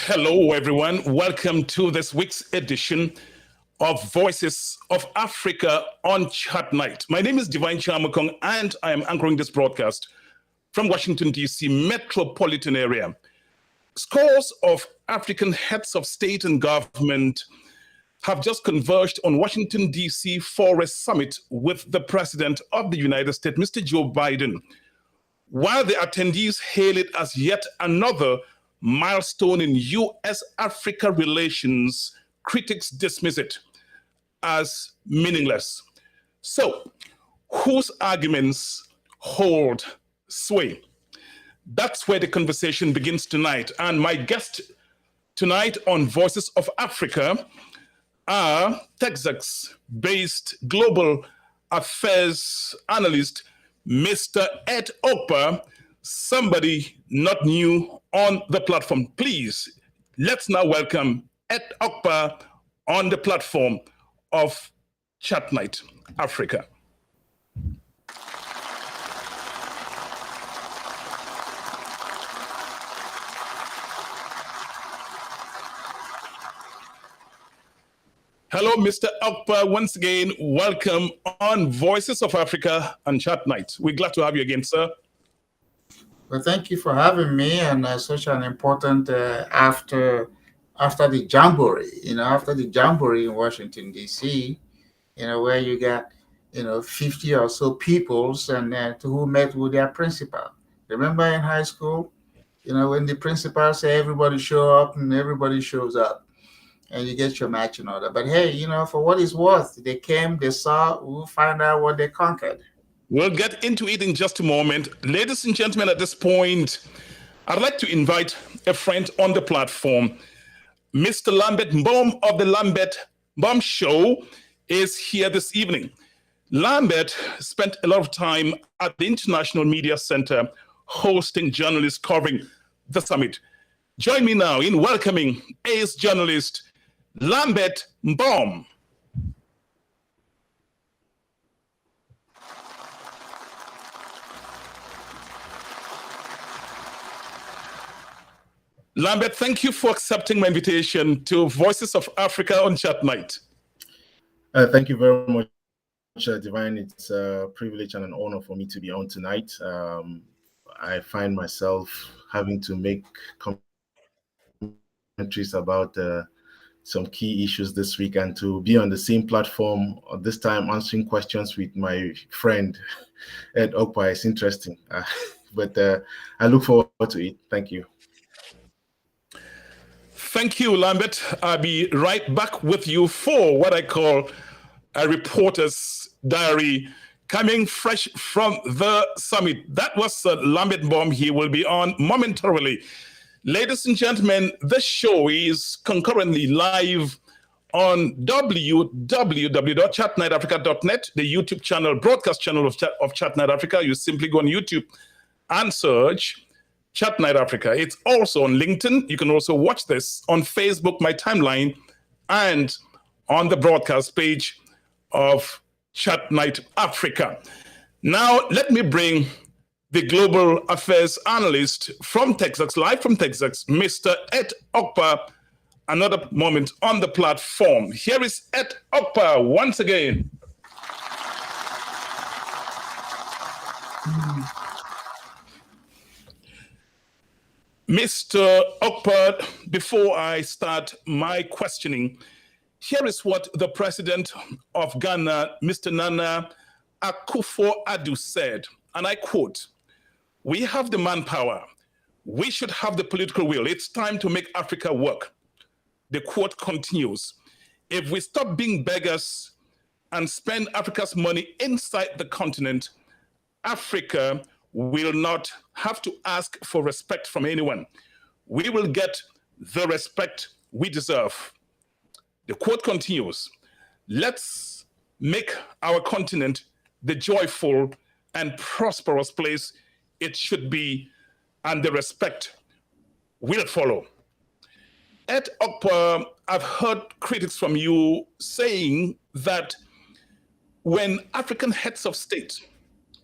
Hello, everyone. Welcome to this week's edition of Voices of Africa on Chat Night. My name is Divine Chamakong, and I am anchoring this broadcast from Washington, D.C. metropolitan area. Scores of African heads of state and government have just converged on Washington, D.C. for a summit with the President of the United States, Mr. Joe Biden. While the attendees hail it as yet another milestone in U.S.-Africa relations, critics dismiss it as meaningless. So, whose arguments hold sway? That's where the conversation begins tonight. And my guest tonight on Voices of Africa are Texas-based global affairs analyst, Mr. Ed Okpa, somebody not new on the platform. Please, let's now welcome Ed Okpa on the platform of Chat Night Africa. Hello, Mr. Okpa. Once again, welcome on Voices of Africa and Chat Night. We're glad to have you again, sir. Well, thank you for having me, and such an important after the jamboree. After the jamboree in Washington D.C., where you got 50 or so peoples and who met with their principal. Remember in high school, when the principal say everybody show up and everybody shows up, and you get your matching order. But hey, for what it's worth, they came, they saw, we'll find out what they conquered. We'll get into it in just a moment. Ladies and gentlemen, at this point, I'd like to invite a friend on the platform. Mr. Lambert Mbom of the Lambert Mbom Show is here this evening. Lambert spent a lot of time at the International Media Center hosting journalists covering the summit. Join me now in welcoming ace journalist Lambert Mbom. Lambert, thank you for accepting my invitation to Voices of Africa on Chat Night. Thank you very much, Divine. It's a privilege and an honor for me to be on tonight. I find myself having to make commentaries about some key issues this week, and to be on the same platform this time answering questions with my friend Ed Okpa is interesting. But I look forward to it. Thank you. Thank you, Lambert. I'll be right back with you for what I call a reporter's diary, coming fresh from the summit. That was Lambert Mbom. He will be on momentarily. Ladies and gentlemen, this show is concurrently live on www.chatnightafrica.net, the YouTube channel, broadcast channel of Chat Night Africa. You simply go on YouTube and search Chat Night Africa. It's also on LinkedIn. You can also watch this on Facebook, my timeline, and on the broadcast page of Chat Night Africa. Now, let me bring the global affairs analyst from Texas, live from Texas, Mr. Ed Okpa, another moment on the platform. Here is Ed Okpa once again. Mr. Okpa, before I start my questioning, here is what the president of Ghana, Mr. Nana Akufo-Addo, said, and I quote, "We have the manpower. We should have the political will. It's time to make Africa work." The quote continues, "If we stop being beggars and spend Africa's money inside the continent, Africa will not have to ask for respect from anyone. We will get the respect we deserve." The quote continues, "Let's make our continent the joyful and prosperous place it should be, and the respect will follow." Ed Okpa, I've heard critics from you saying that when African heads of state,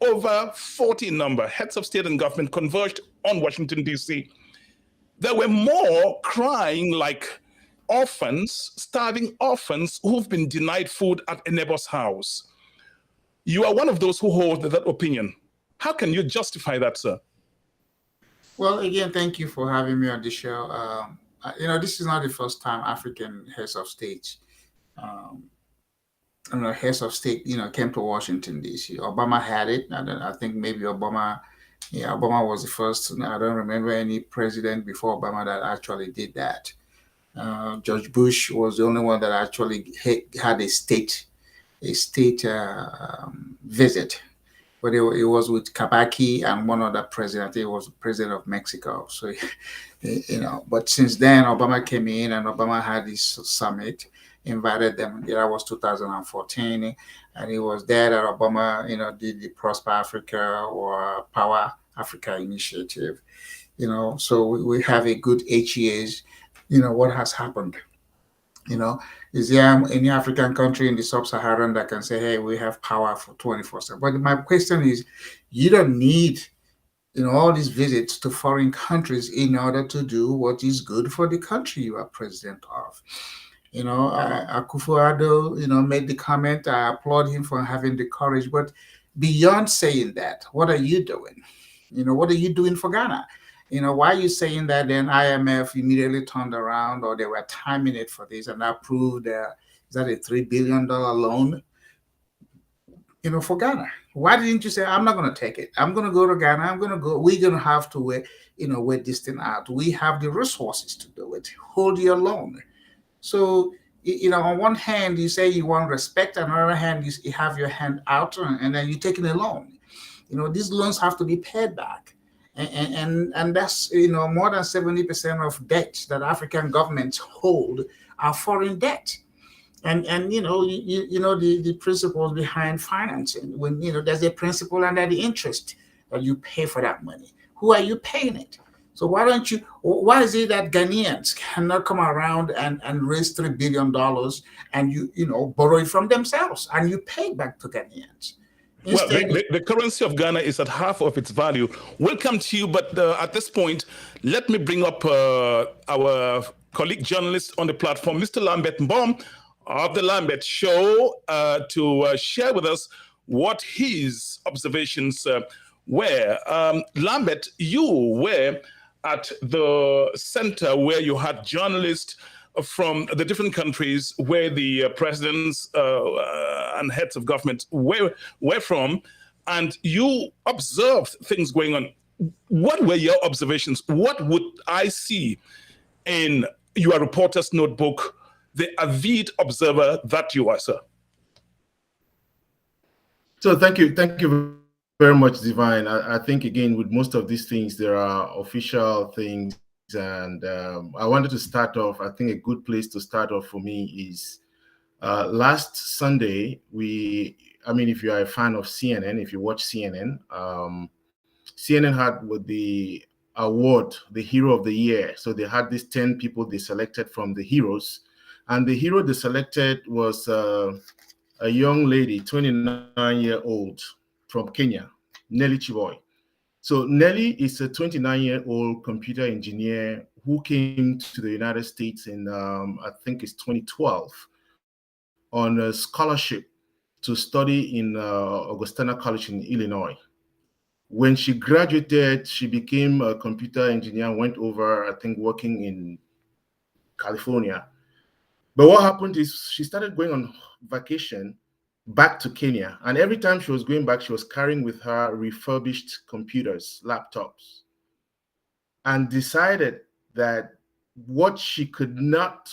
over 40 number, heads of state and government converged on Washington, D.C., there were more crying like orphans, starving orphans who've been denied food at a neighbor's house. You are one of those who hold that opinion. How can you justify that, sir? Well, again, thank you for having me on the show. This is not the first time African heads of state, um, heads of state, came to Washington D.C. Obama had it, and I think maybe Obama was the first. I don't remember any president before Obama that actually did that. George Bush was the only one that actually had a state visit, but it was with Kabaki and one other president. I think it was the president of Mexico. So, but since then, Obama came in and Obama had this summit, invited them. That was 2014, and it was there that Obama, did the Prosper Africa or Power Africa initiative. So we have a good 8 years. What has happened? Is there any African country in the sub-Saharan that can say, hey, we have power for 24/7? But my question is, you don't need, all these visits to foreign countries in order to do what is good for the country you are president of. Akufo-Addo, made the comment. I applaud him for having the courage. But beyond saying that, what are you doing? What are you doing for Ghana? Why are you saying that then IMF immediately turned around, or they were timing it for this and approved, is that a $3 billion loan, for Ghana? Why didn't you say, I'm not going to take it. I'm going to go to Ghana. We're going to have to wait this thing out. We have the resources to do it. Hold your loan. So, on one hand, you say you want respect. On the other hand, you have your hand out and then you're taking a loan. These loans have to be paid back. And that's, more than 70% of debt that African governments hold are foreign debt. And the principles behind financing, when there's a principle under the interest that you pay for that money. Who are you paying it? So why is it that Ghanaians cannot come around and raise $3 billion and borrow it from themselves and you pay back to Ghanaians? Well, the currency of Ghana is at half of its value. We'll come to you, but at this point, let me bring up our colleague journalist on the platform, Mr. Lambert Mbom of the Lambert Show, to share with us what his observations were. Lambert, you were at the center where you had journalists from the different countries where the presidents and heads of government were from, and you observed things going on. What were your observations? What would I see in your reporter's notebook, the avid observer that you are, sir? So thank you very much, Divine. I think, again, with most of these things, there are official things. And I wanted to start off, I think a good place to start off for me is last Sunday, if you are a fan of CNN, if you watch CNN, CNN had with the award, the Hero of the Year. So they had these 10 people they selected from the heroes. And the hero they selected was a young lady, 29-year-old from Kenya, Nelly Chiboy. So Nelly is a 29-year-old computer engineer who came to the United States in, I think it's 2012, on a scholarship to study in Augustana College in Illinois. When she graduated, she became a computer engineer and went over, I think, working in California. But what happened is she started going on vacation back to Kenya. And every time she was going back, she was carrying with her refurbished computers, laptops, and decided that what she could not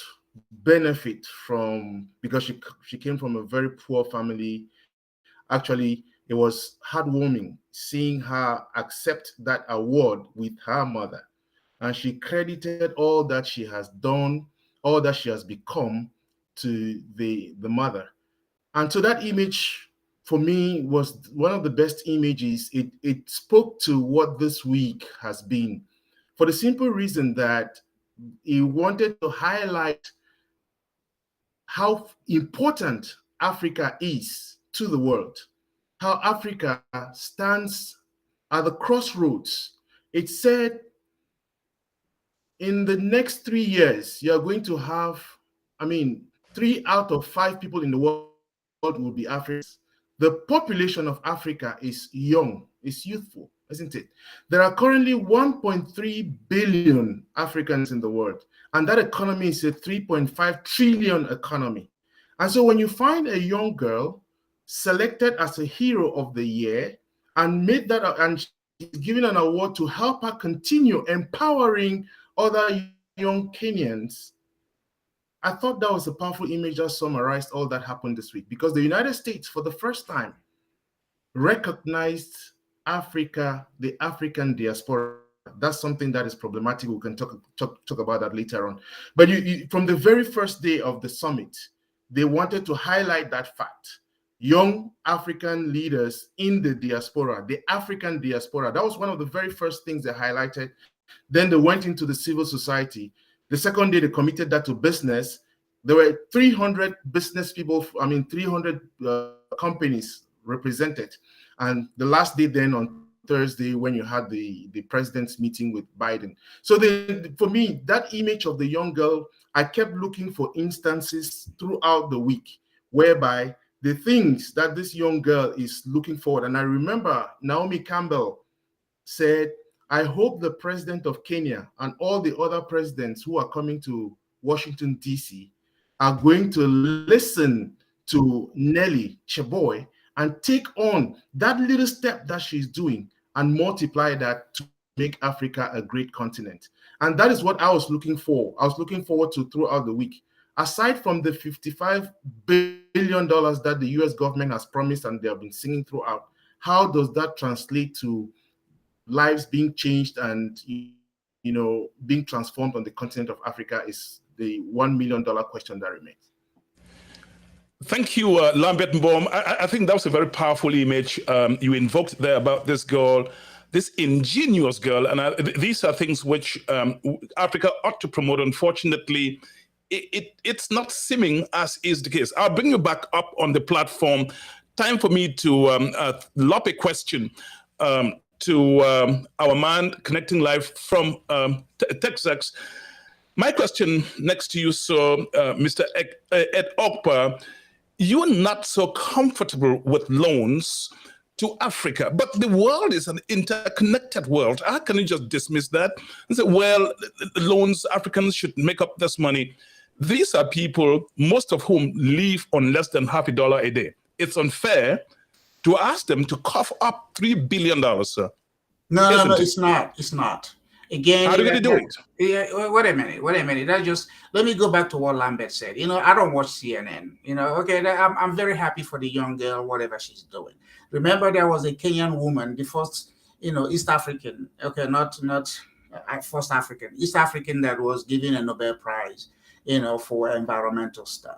benefit from, because she came from a very poor family, actually, it was heartwarming seeing her accept that award with her mother. And she credited all that she has done, all that she has become to the mother. And so that image for me was one of the best images. It spoke to what this week has been, for the simple reason that he wanted to highlight how important Africa is to the world, how Africa stands at the crossroads. It said in the next 3 years, you're going to have, 3 out of 5 people in the world will be Africans. The population of Africa is young, is youthful, isn't it? There are currently 1.3 billion Africans in the world, and that economy is a 3.5 trillion economy. And so when you find a young girl selected as a hero of the year and made that, and she's given an award to help her continue empowering other young Kenyans, I thought that was a powerful image that summarized all that happened this week, because the United States, for the first time, recognized Africa, the African diaspora. That's something that is problematic. We can talk about that later on. But from the very first day of the summit, they wanted to highlight that fact. Young African leaders in the diaspora, the African diaspora. That was one of the very first things they highlighted. Then they went into the civil society. The second day, they committed that to business. There were 300 business people, 300 companies represented. And the last day then on Thursday, when you had the president's meeting with Biden. So for me, that image of the young girl, I kept looking for instances throughout the week whereby the things that this young girl is looking forward. And I remember Naomi Campbell said, I hope the president of Kenya and all the other presidents who are coming to Washington, D.C. are going to listen to Nelly Cheboy and take on that little step that she's doing and multiply that to make Africa a great continent. And that is what I was looking for. I was looking forward to throughout the week. Aside from the $55 billion that the US government has promised and they have been singing throughout, how does that translate to lives being changed and being transformed on the continent of Africa is the $1 million question that remains. Thank you, Lambert Mbom. I think that was a very powerful image you invoked there about this girl, this ingenious girl. And these are things which Africa ought to promote. Unfortunately, it's not seeming as is the case. I'll bring you back up on the platform. Time for me to lob a question to our man connecting live from Texas. My question next to you, Mr. Ed Okpa, you're not so comfortable with loans to Africa, but the world is an interconnected world. How can you just dismiss that and say, well, loans, Africans should make up this money? These are people, most of whom live on less than $50 a day. It's unfair to ask them to cough up $3 billion, sir. No, it's not. It's not. Again, how are you going to do it? Yeah, wait a minute. Let me go back to what Lambert said. I don't watch CNN. Okay, I'm very happy for the young girl, whatever she's doing. Remember, there was a Kenyan woman, the first, East African. Okay, not first African, East African that was given a Nobel Prize, for environmental stuff.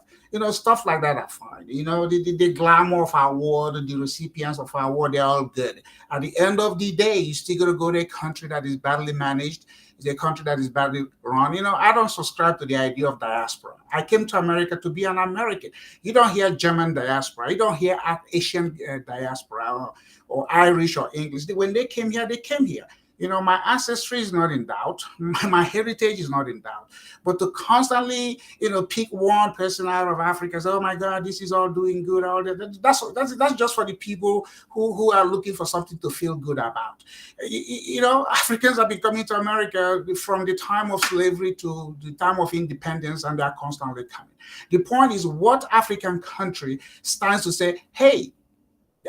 Stuff like that are fine. The glamour of our award, the recipients of our award, they're all good. At the end of the day, you still got to go to a country that is badly managed, it's a country that is badly run. I don't subscribe to the idea of diaspora. I came to America to be an American. You don't hear German diaspora. You don't hear Asian diaspora or Irish or English. When they came here, they came here. My ancestry is not in doubt. My heritage is not in doubt. But to constantly, pick one person out of Africa, say, oh my God, this is all doing good, all that. That's just for the people who are looking for something to feel good about. Africans have been coming to America from the time of slavery to the time of independence, and they are constantly coming. The point is, what African country stands to say, hey,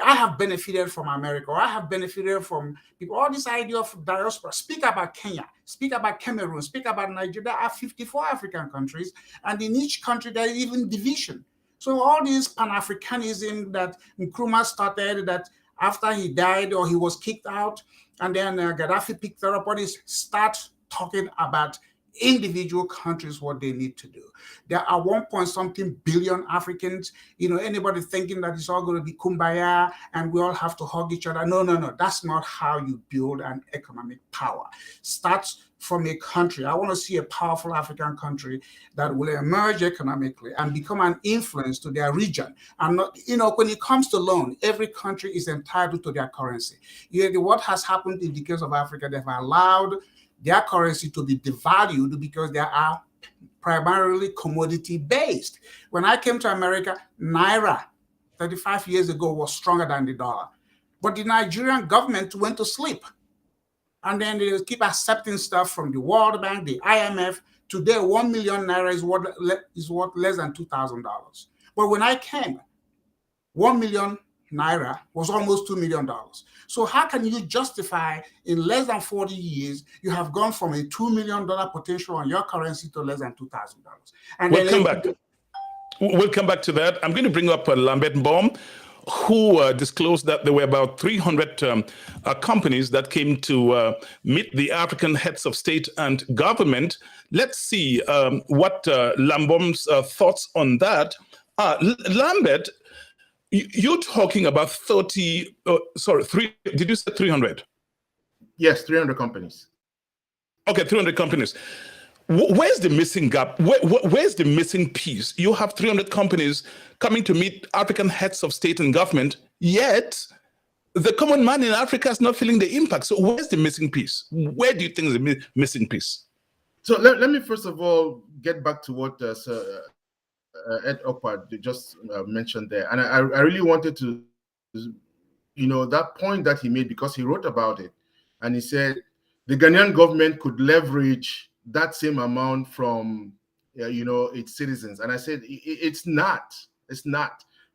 I have benefited from America, or I have benefited from people. All this idea of diaspora. Speak about Kenya, speak about Cameroon, speak about Nigeria. There are 54 African countries, and in each country there is even division. So all this Pan-Africanism that Nkrumah started, that after he died or he was kicked out, and then Gaddafi picked it up, what is start talking about individual countries, what they need to do. There are 1.something billion Africans. Anybody thinking that it's all going to be kumbaya and we all have to hug each other. No. That's not how you build an economic power. Starts from a country. I want to see a powerful African country that will emerge economically and become an influence to their region. And not, when it comes to loan, every country is entitled to their currency. What has happened in the case of Africa, they've allowed their currency to be devalued because they are primarily commodity based. When I came to America, Naira 35 years ago was stronger than the dollar. But the Nigerian government went to sleep. And then they keep accepting stuff from the World Bank, the IMF. Today, 1 million Naira is worth less than $2,000. But when I came, 1 million Naira was almost $2 million. So how can you justify in less than 40 years, you have gone from a $2 million potential on your currency to less than $2,000? And we'll come back. We'll come back to that. I'm going to bring up Lambert Baum, who disclosed that there were about 300 companies that came to meet the African heads of state and government. Let's see what Lambaum's thoughts on that. Lambert, you're talking about 30, did you say 300? Yes, 300 companies. Okay, 300 companies. Where's the missing gap? Where's the missing piece? You have 300 companies coming to meet African heads of state and government, yet the common man in Africa is not feeling the impact. So where's the missing piece? Where do you think is the missing piece? So let me first of all get back to what Sir Ed Okpa just mentioned there. And I really wanted to, that point that he made, because he wrote about it. And he said the Ghanaian government could leverage that same amount from, its citizens. And I said, it's not.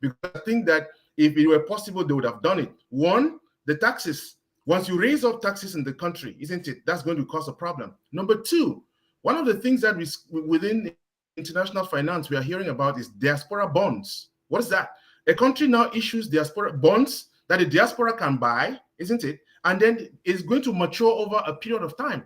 Because I think that if it were possible, they would have done it. One, the taxes. Once you raise up taxes in the country, isn't it? That's going to cause a problem. Number two, one of the things that within international finance we are hearing about is diaspora bonds. What is that? A country now issues diaspora bonds that the diaspora can buy, isn't it? And then it's going to mature over a period of time.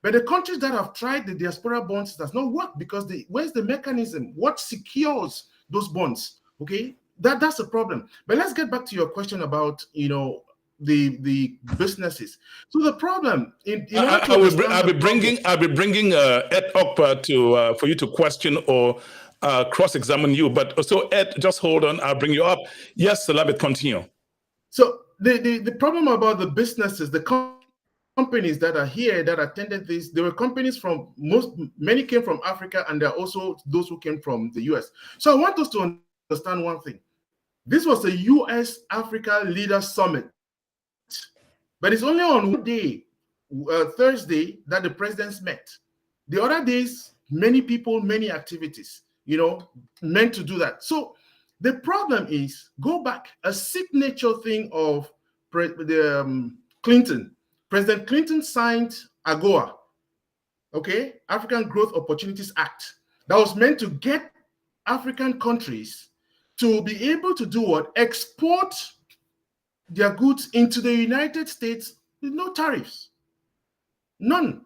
But the countries that have tried the diaspora bonds does not work because where's the mechanism? What secures those bonds? Okay, that's a problem. But let's get back to your question about the businesses. So the problem I'll be bringing Ed Okpa for you to question or cross-examine you. But so Ed, just hold on. I'll bring you up. Yes, Lambert, continue. So the problem about the businesses, the companies that are here that attended this, there were companies many came from Africa, and there are also those who came from the US. So I want us to understand one thing. This was a US Africa Leaders Summit, but it's only on one day, Thursday, that the presidents met. The other days, many people, many activities, meant to do that. So the problem is, go back, a signature thing of Clinton. President Clinton signed AGOA, okay, African Growth Opportunities Act, that was meant to get African countries to be able to do what? Export their goods into the United States with no tariffs. None.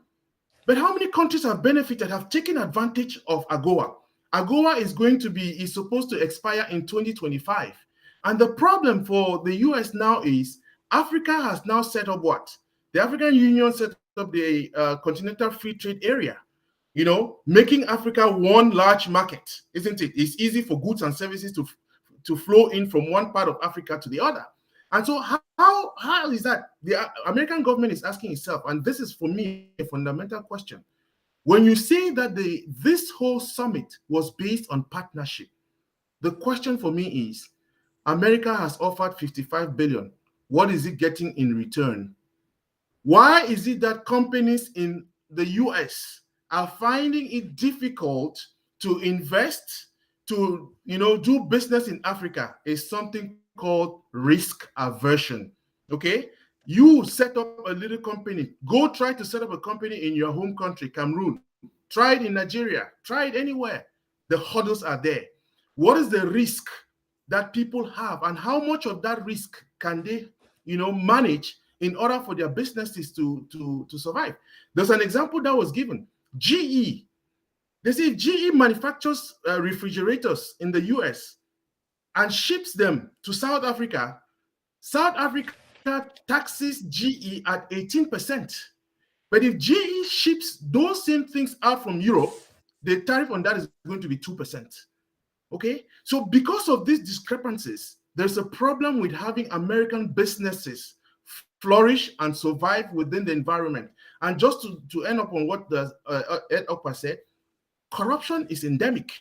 But how many countries have benefited, have taken advantage of AGOA? AGOA is supposed to expire in 2025. And the problem for the US now is Africa has now set up what? The African Union set up the Continental Free Trade Area, making Africa one large market, isn't it? It's easy for goods and services to flow in from one part of Africa to the other. And so how is that? The American government is asking itself, and this is for me a fundamental question. When you say that this whole summit was based on partnership, the question for me is, America has offered $55 billion. What is it getting in return? Why is it that companies in the US are finding it difficult to invest, to do business in Africa? Is something called risk aversion. Okay, you set up a little company, go try to set up a company in your home country, Cameroon. Try it in Nigeria, try it anywhere. The hurdles are there. What is the risk that people have, and how much of that risk can they manage in order for their businesses to survive? There's an example that was given. GE. They say GE manufactures refrigerators in the US and ships them to South Africa. South Africa taxes GE at 18%. But if GE ships those same things out from Europe, the tariff on that is going to be 2%. Okay? So because of these discrepancies, there's a problem with having American businesses flourish and survive within the environment. And just to end up on what the Ed Okpa said, corruption is endemic.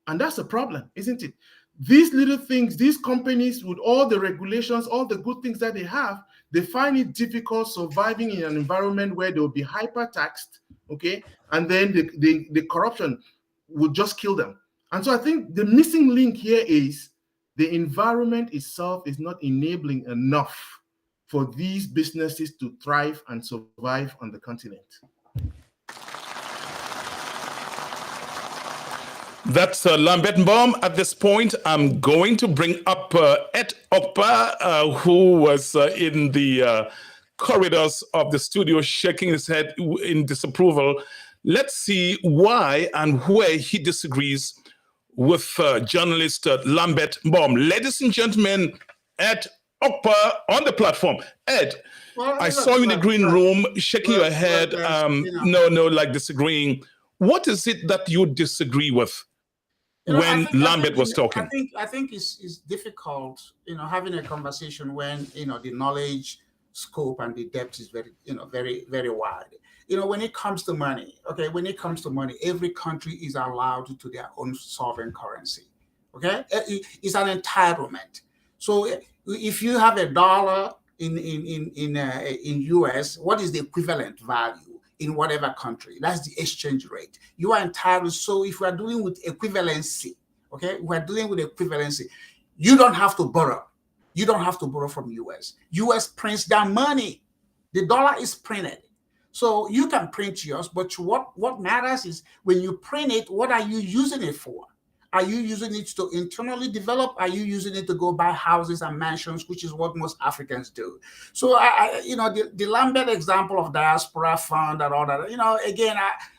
And that's a problem, isn't it? These little things, these companies with all the regulations, all the good things that they have, they find it difficult surviving in an environment where they'll be hyper-taxed, okay? And then the corruption would just kill them. And so I think the missing link here is the environment itself is not enabling enough for these businesses to thrive and survive on the continent. That's Lambert Mbom. At this point, I'm going to bring up Ed Okpa, who was in the corridors of the studio shaking his head in disapproval. Let's see why and where he disagrees with journalist Lambert Mbom. Ladies and gentlemen, Ed Okpa on the platform. Ed, I saw you in the green room shaking your head, like disagreeing. What is it that you disagree with? When Lambert was talking, I think it's difficult, having a conversation when the knowledge scope and the depth is very, very, very wide. When it comes to money, every country is allowed to their own sovereign currency. Okay, it's an entitlement. So if you have $1 in US, what is the equivalent value in whatever country? That's the exchange rate. You are entitled. So if we are dealing with equivalency, we're dealing with equivalency. You don't have to borrow. You don't have to borrow from US. US prints their money. The dollar is printed. So you can print yours, but what matters is when you print it, what are you using it for? Are you using it to internally develop? Are you using it to go buy houses and mansions, which is what most Africans do? So, the Lambert example of diaspora fund and all that, again,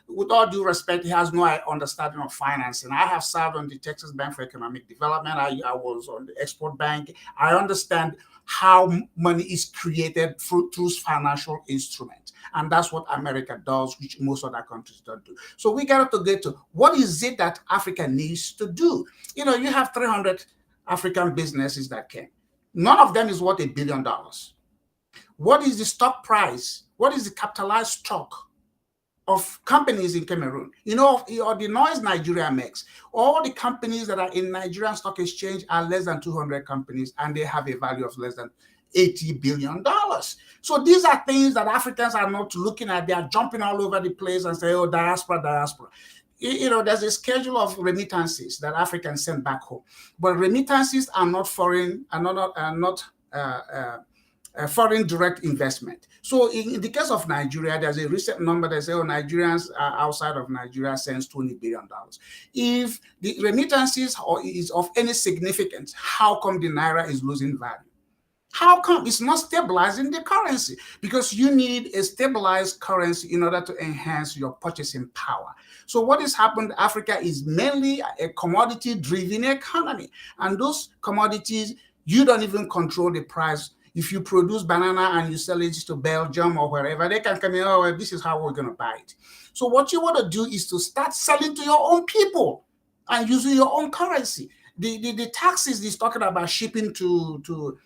with all due respect, he has no understanding of financing. I have served on the Texas Bank for Economic Development. I was on the Export Bank. I understand how money is created through financial instruments. And that's what America does, which most other countries don't do. So we got to get to what is it that Africa needs to do? You have 300 African businesses that came. None of them is worth $1 billion. What is the stock price? What is the capitalized stock of companies in Cameroon? The noise Nigeria makes. All the companies that are in Nigerian Stock Exchange are less than 200 companies, and they have a value of less than $80 billion. So these are things that Africans are not looking at. They are jumping all over the place and say, oh, diaspora. There's a schedule of remittances that Africans send back home. But remittances are not foreign, foreign direct investment. So in the case of Nigeria, there's a recent number that says, Nigerians outside of Nigeria sends $20 billion. If the remittances is of any significance, how come the Naira is losing value? How come it's not stabilizing the currency? Because you need a stabilized currency in order to enhance your purchasing power. So what has happened, Africa is mainly a commodity-driven economy. And those commodities, you don't even control the price. If you produce banana and you sell it to Belgium or wherever, they can come in, this is how we're going to buy it. So what you want to do is to start selling to your own people and using your own currency. The taxes is talking about shipping to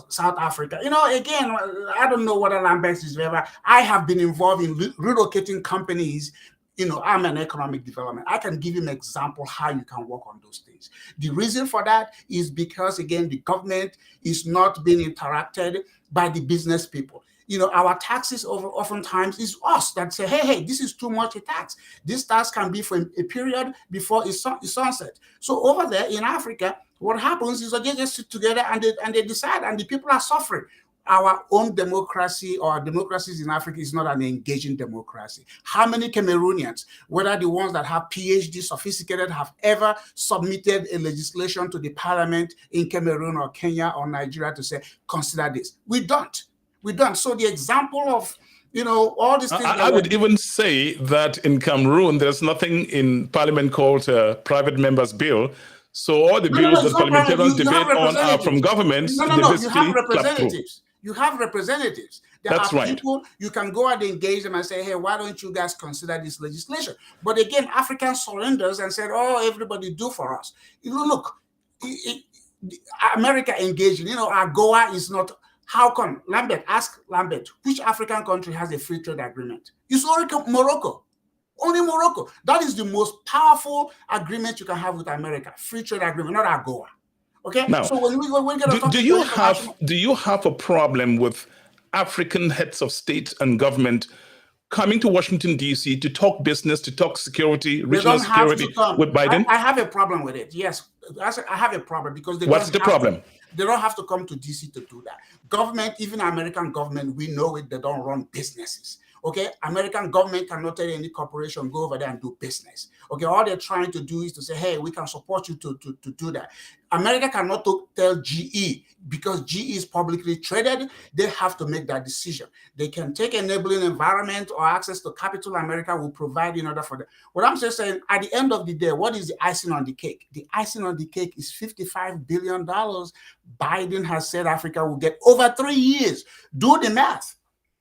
South Africa. Again, I don't know what Lambert is ever. I have been involved in relocating companies. I'm an economic development. I can give you an example how you can work on those things. The reason for that is because, again, the government is not being interacted by the business people. Our taxes oftentimes is us that say, hey, this is too much a tax. This tax can be for a period before it's sunset. So over there in Africa, what happens is they just sit together and they decide, and the people are suffering. Our own democracy or democracies in Africa is not an engaging democracy. How many Cameroonians, whether the ones that have PhD sophisticated, have ever submitted a legislation to the parliament in Cameroon or Kenya or Nigeria to say, consider this? We don't. So the example of, all these things. I would even say that in Cameroon, there's nothing in parliament called a private member's bill. So all the bills that parliamentarians debate on are from governments. You have representatives. You have representatives. That's right. People, you can go and engage them and say, hey, why don't you guys consider this legislation? But again, African surrenders and said, everybody do for us. Look, America engaging, AGOA is not How come? Lambert, ask Lambert, which African country has a free trade agreement? It's only Morocco. Only Morocco. That is the most powerful agreement you can have with America. Free trade agreement, not AGOA. Okay. Now, so when we get do you have a problem with African heads of state and government coming to Washington, D.C. to talk business, to talk security, regional security with Biden? I have a problem with it. Yes, I have a problem because what's the problem? They don't have to come to D.C. to do that. Government, even American government, we know it. They don't run businesses. Okay, American government cannot tell any corporation go over there and do business. Okay, all they're trying to do is to say, hey, we can support you to do that. America cannot tell GE because GE is publicly traded. They have to make that decision. They can take enabling environment or access to capital America will provide in order for them. What I'm just saying, at the end of the day, what is the icing on the cake? The icing on the cake is $55 billion. Biden has said Africa will get over 3 years. Do the math.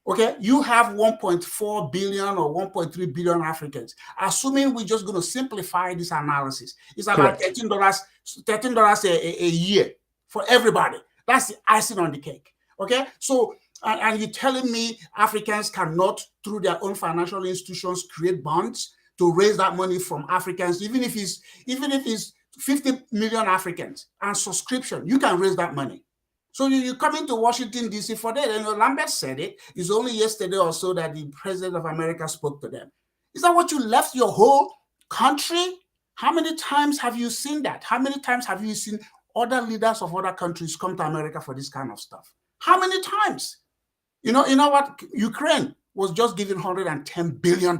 Okay, you have 1.4 billion or 1.3 billion Africans. Assuming we're just going to simplify this analysis, it's about $13 a year for everybody. That's the icing on the cake. Okay, so and you're telling me Africans cannot, through their own financial institutions, create bonds to raise that money from Africans, even if it's 50 million Africans and subscription, you can raise that money. So you come into Washington, D.C. for that. And Lambert said it. It's only yesterday or so that the president of America spoke to them. Is that what you left your whole country? How many times have you seen that? How many times have you seen other leaders of other countries come to America for this kind of stuff? How many times? You know what? Ukraine was just given $110 billion.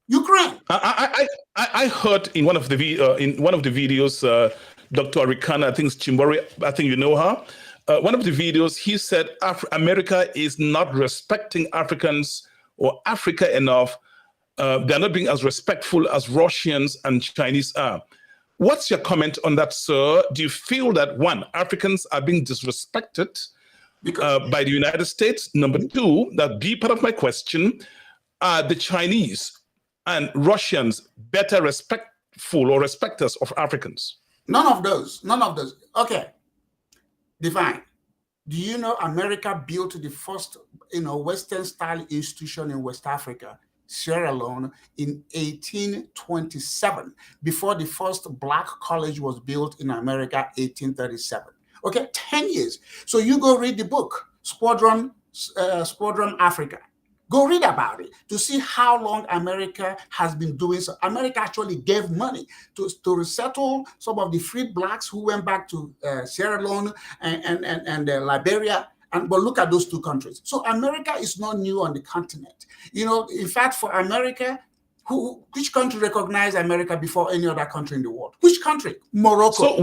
Ukraine. I heard in one of the videos, Dr. Arikana, I think it's Chimbori, I think you know her. One of the videos, he said America is not respecting Africans or Africa enough. They're not being as respectful as Russians and Chinese are. What's your comment on that, sir? Do you feel that, one, Africans are being disrespected by the United States? Number two, that be part of my question, are the Chinese and Russians better respectful or respecters of Africans? None of those. Okay. Divine, do you know America built the first, Western-style institution in West Africa, Sierra Leone, in 1827, before the first Black college was built in America, 1837. Okay, 10 years. So you go read the book, Squadron Africa. Go read about it to see how long America has been doing so. America actually gave money to resettle some of the freed Blacks who went back to Sierra Leone and Liberia. But look at those two countries. So America is not new on the continent. In fact, for America, which country recognized America before any other country in the world? Which country? Morocco. So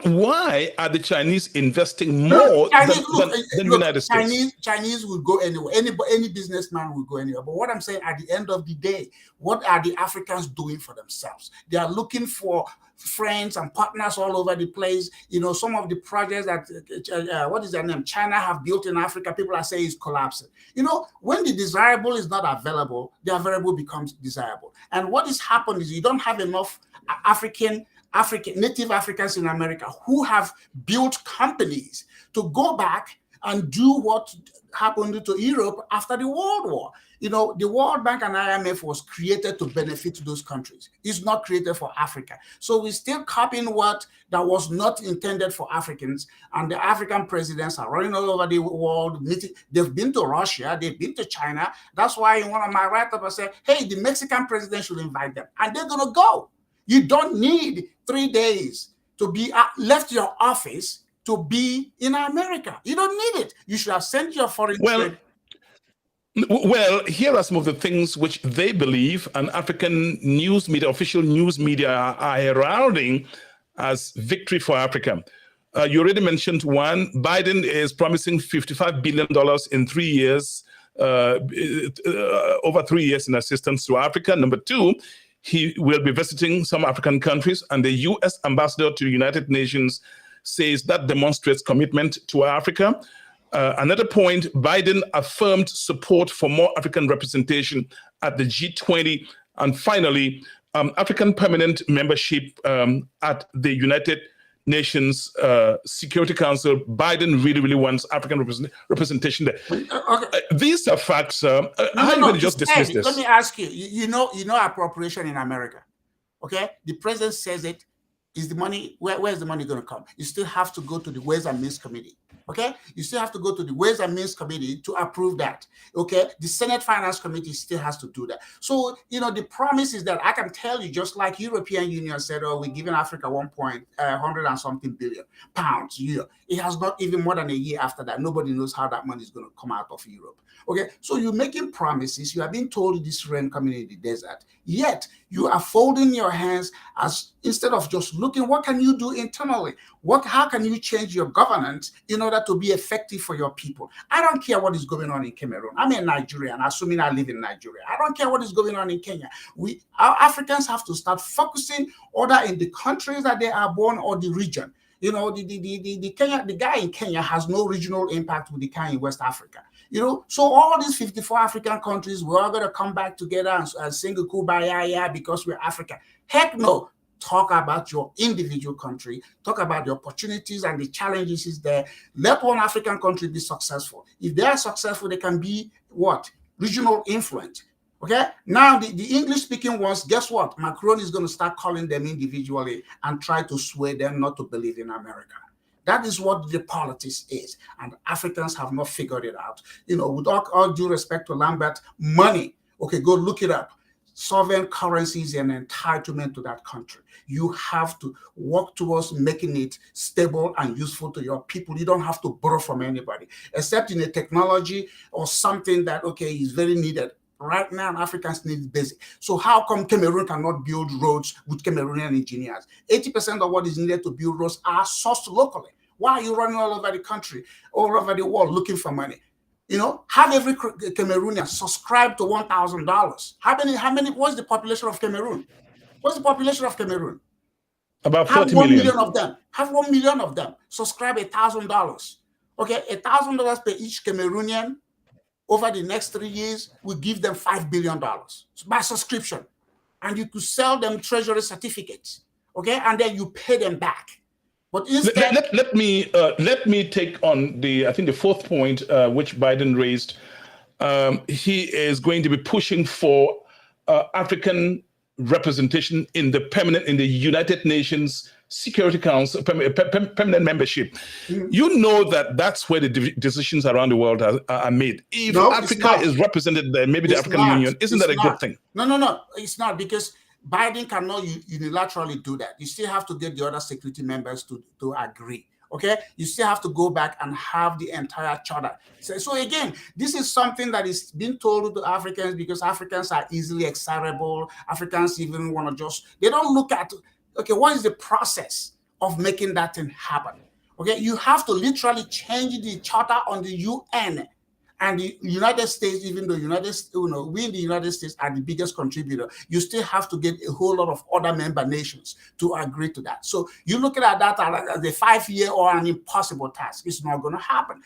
why are the Chinese investing more than the United States? Chinese will go anywhere. Any businessman will go anywhere. But what I'm saying, at the end of the day, what are the Africans doing for themselves? They are looking for friends and partners all over the place. Some of the projects that what is their name? China have built in Africa, people are saying is collapsing. When the desirable is not available, the available becomes desirable. And what is happening is you don't have enough native Africans in America who have built companies to go back and do what happened to Europe after the World War. The World Bank and IMF was created to benefit those countries. It's not created for Africa. So we're still copying what that was not intended for Africans. And the African presidents are running all over the world. They've been to Russia. They've been to China. That's why in one of my write-ups I said, hey, the Mexican president should invite them. And they're going to go. You don't need 3 days to be left your office to be in America. You don't need it. You should have sent your foreign trade. Well, here are some of the things which they believe and African news media, official news media are heralding as victory for Africa. You already mentioned one. Biden is promising $55 billion in 3 years, over 3 years in assistance to Africa. Number two, he will be visiting some African countries, and the U.S. ambassador to the United Nations says that demonstrates commitment to Africa. Another point, Biden affirmed support for more African representation at the G20. And finally, African permanent membership at the United Nations Security Council. Biden really wants African representation there. Okay. These are facts. How are you going to just dismiss this? Let me ask you. You know appropriation in America. Okay, the president says it. Is the money where is the money going to come? You still have to go to the Ways and Means Committee. Okay, you still have to go to the Ways and Means Committee to approve that. Okay, the Senate Finance Committee still has to do that. So the promise is that I can tell you, just like European Union said, oh, we're giving Africa 100 and something billion pounds a year. It has not even more than a year after that. Nobody knows how that money is going to come out of Europe. Okay, so you're making promises. You are being told this rain coming in the desert. Yet you are folding your hands as instead of just looking, what can you do internally? How can you change your governance in order to be effective for your people? I don't care what is going on in Cameroon. I'm a Nigerian, assuming I live in Nigeria. I don't care what is going on in Kenya. Our Africans have to start focusing either in the countries that they are born or the region. The guy in Kenya has no regional impact with the guy in West Africa. So all these 54 African countries, we're all going to come back together and sing a kumbaya because we're Africa. Heck no. Talk about your individual country. Talk about the opportunities and the challenges is there. Let one African country be successful. If they are successful, they can be what? Regional influence. Okay? Now, the English-speaking ones, guess what? Macron is going to start calling them individually and try to sway them not to believe in America. That is what the politics is. And Africans have not figured it out. With all due respect to Lambert, money, okay, go look it up. Sovereign currency is an entitlement to that country. You have to work towards making it stable and useful to your people. You don't have to borrow from anybody, except in a technology or something that, okay, is very needed. Right now, Africans need basic. So how come Cameroon cannot build roads with Cameroonian engineers? 80% of what is needed to build roads are sourced locally. Why are you running all over the country, all over the world looking for money? Have every Cameroonian subscribe to $1,000. How many, what's the population of Cameroon? What's the population of Cameroon? About 40 million. 1 million of them. Have 1 million of them. Subscribe $1,000. Okay, $1,000 per each Cameroonian over the next 3 years will give them $5 billion by subscription. And you could sell them treasury certificates. Okay, and then you pay them back. But instead, let me take on I think the fourth point which Biden raised. He is going to be pushing for African representation in the United Nations Security Council, permanent membership. Mm-hmm. That's where the decisions around the world are made. If Africa is represented there, maybe the African Union, isn't that a good thing? No, it's not, because Biden cannot unilaterally do that. You still have to get the other security members to agree. Okay, you still have to go back and have the entire charter. So again, this is something that is being told to Africans because Africans are easily excitable. Africans even want to they don't look at, okay, what is the process of making that thing happen? Okay, you have to literally change the charter on the UN. And the United States, even though we in the United States are the biggest contributor, you still have to get a whole lot of other member nations to agree to that. So you're looking at that as a 5-year or an impossible task. It's not going to happen.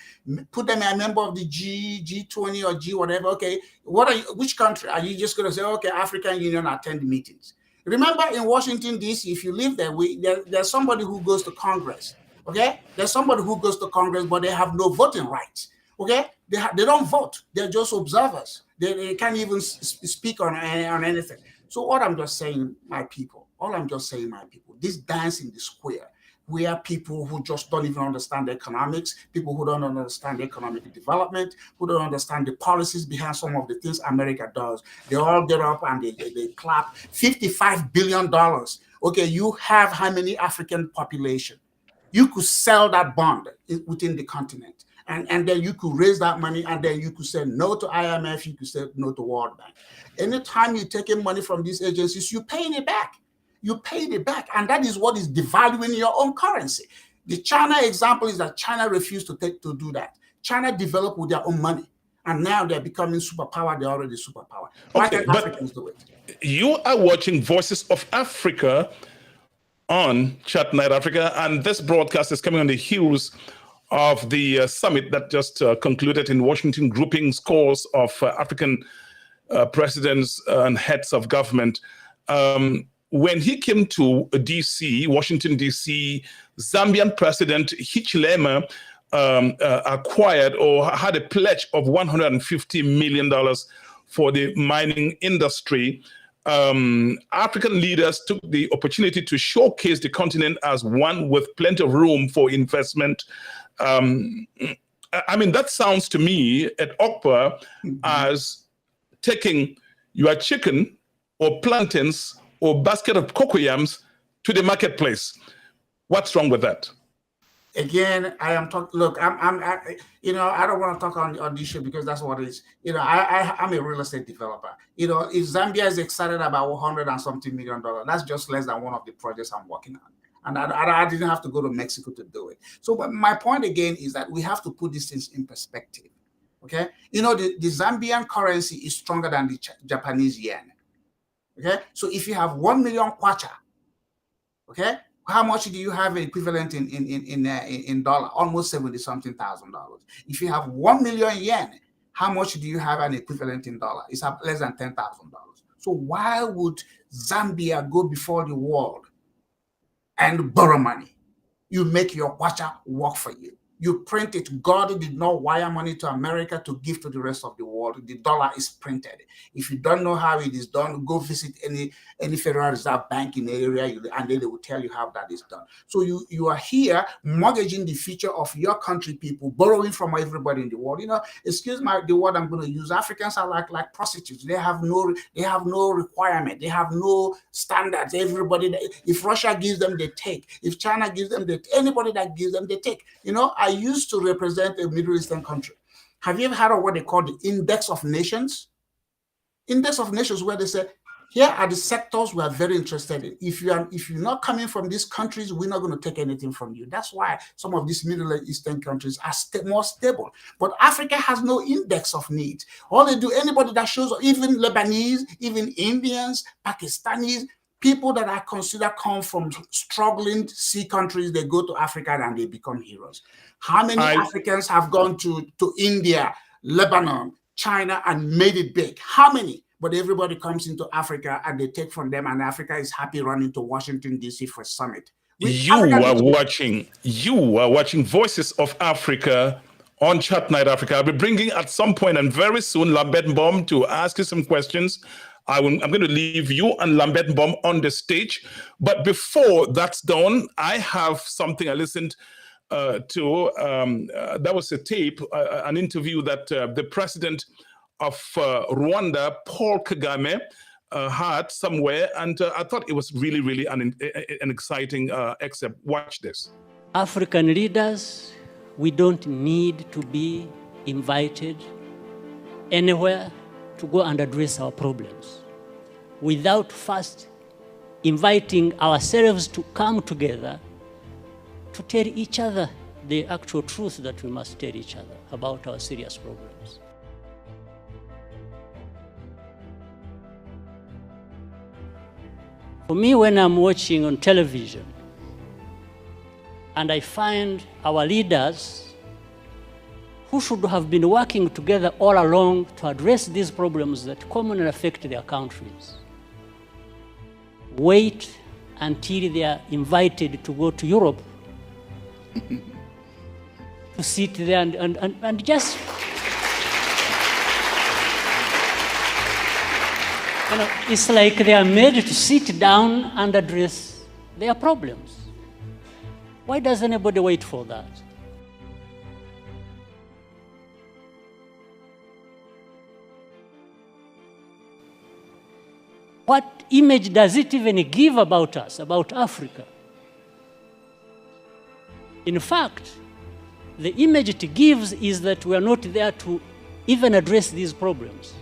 Put them a member of the G20 or G whatever. Okay, which country are you just going to say, okay, African Union attend the meetings? Remember in Washington, D.C., if you live there, there's somebody who goes to Congress. Okay, there's somebody who goes to Congress, but they have no voting rights. Okay, they don't vote. They're just observers. They can't even speak on anything. So all I'm just saying, my people, this dance in the square, we are people who just don't even understand economics, people who don't understand economic development, who don't understand the policies behind some of the things America does. They all get up and they clap. $55 billion. Okay, you have how many African population? You could sell that bond within the continent. And then you could raise that money, and then you could say no to IMF, you could say no to World Bank. Anytime you're taking money from these agencies, you're paying it back. You pay it back, and that is what is devaluing your own currency. The China example is that China refused to do that. China developed with their own money, and now they're becoming superpower. They're already superpower. Why can't Africans do it? You are watching Voices of Africa on Chat Night Africa, and this broadcast is coming on the heels of the summit that just concluded in Washington, grouping scores of African presidents and heads of government. when he came to DC, Washington, DC, Zambian President Hichilema acquired or had a pledge of $150 million for the mining industry. African leaders took the opportunity to showcase the continent as one with plenty of room for investment. I mean, that sounds to me at Okpa as taking your chicken or plantains or basket of cocoyams to the marketplace. What's wrong with that? Again, I am talking. Look, I don't want to talk on this show because that's what it is. I'm a real estate developer. If Zambia is excited about $100 and something million, that's just less than one of the projects I'm working on. And I didn't have to go to Mexico to do it. So, but my point again is that we have to put these things in perspective. Okay, the Zambian currency is stronger than the Japanese yen. Okay, so if you have 1 million kwacha, okay, how much do you have equivalent in dollar? Almost $70-something thousand. If you have 1 million yen, how much do you have an equivalent in dollar? It's less than $10,000. So why would Zambia go before the world and borrow money? You make your kwacha work for you. You print it. God did not wire money to America to give to the rest of the world. The dollar is printed. If you don't know how it is done, go visit any Federal Reserve Bank in the area, and then they will tell you how that is done. So you are here mortgaging the future of your country people, borrowing from everybody in the world. Excuse the word I'm going to use. Africans are like prostitutes. They have no requirement. They have no standards. Everybody, if Russia gives them, they take. If China gives them, anybody that gives them, they take. I used to represent a Middle Eastern country. Have you ever heard of what they call the Index of Nations? Index of Nations, where they say, here are the sectors we are very interested in. If you're not coming from these countries, we're not going to take anything from you. That's why some of these Middle Eastern countries are more stable. But Africa has no index of needs. All they do, anybody that shows up, even Lebanese, even Indians, Pakistanis, people that are considered come from struggling sea countries, they go to Africa and they become heroes. How many Africans have gone to India, Lebanon, China, and made it big? How many? But everybody comes into Africa and they take from them, and Africa is happy running to Washington, D.C. for a summit. You are watching Voices of Africa on Chat Night Africa. I'll be bringing at some point and very soon Lambert Mbom to ask you some questions. I'm going to leave you and Lambert Mbom on the stage. But before that's done, I have something I listened to. That was a tape, an interview that the president of Rwanda, Paul Kagame, had somewhere. And I thought it was really, really an exciting excerpt. Watch this. African leaders, we don't need to be invited anywhere to go and address our problems without first inviting ourselves to come together to tell each other the actual truth that we must tell each other about our serious problems. For me, when I'm watching on television and I find our leaders who should have been working together all along to address these problems that commonly affect their countries, wait until they are invited to go to Europe to sit there and just, it's like they are made to sit down and address their problems. Why does anybody wait for that? What image does it even give about us, about Africa? In fact, the image it gives is that we are not there to even address these problems.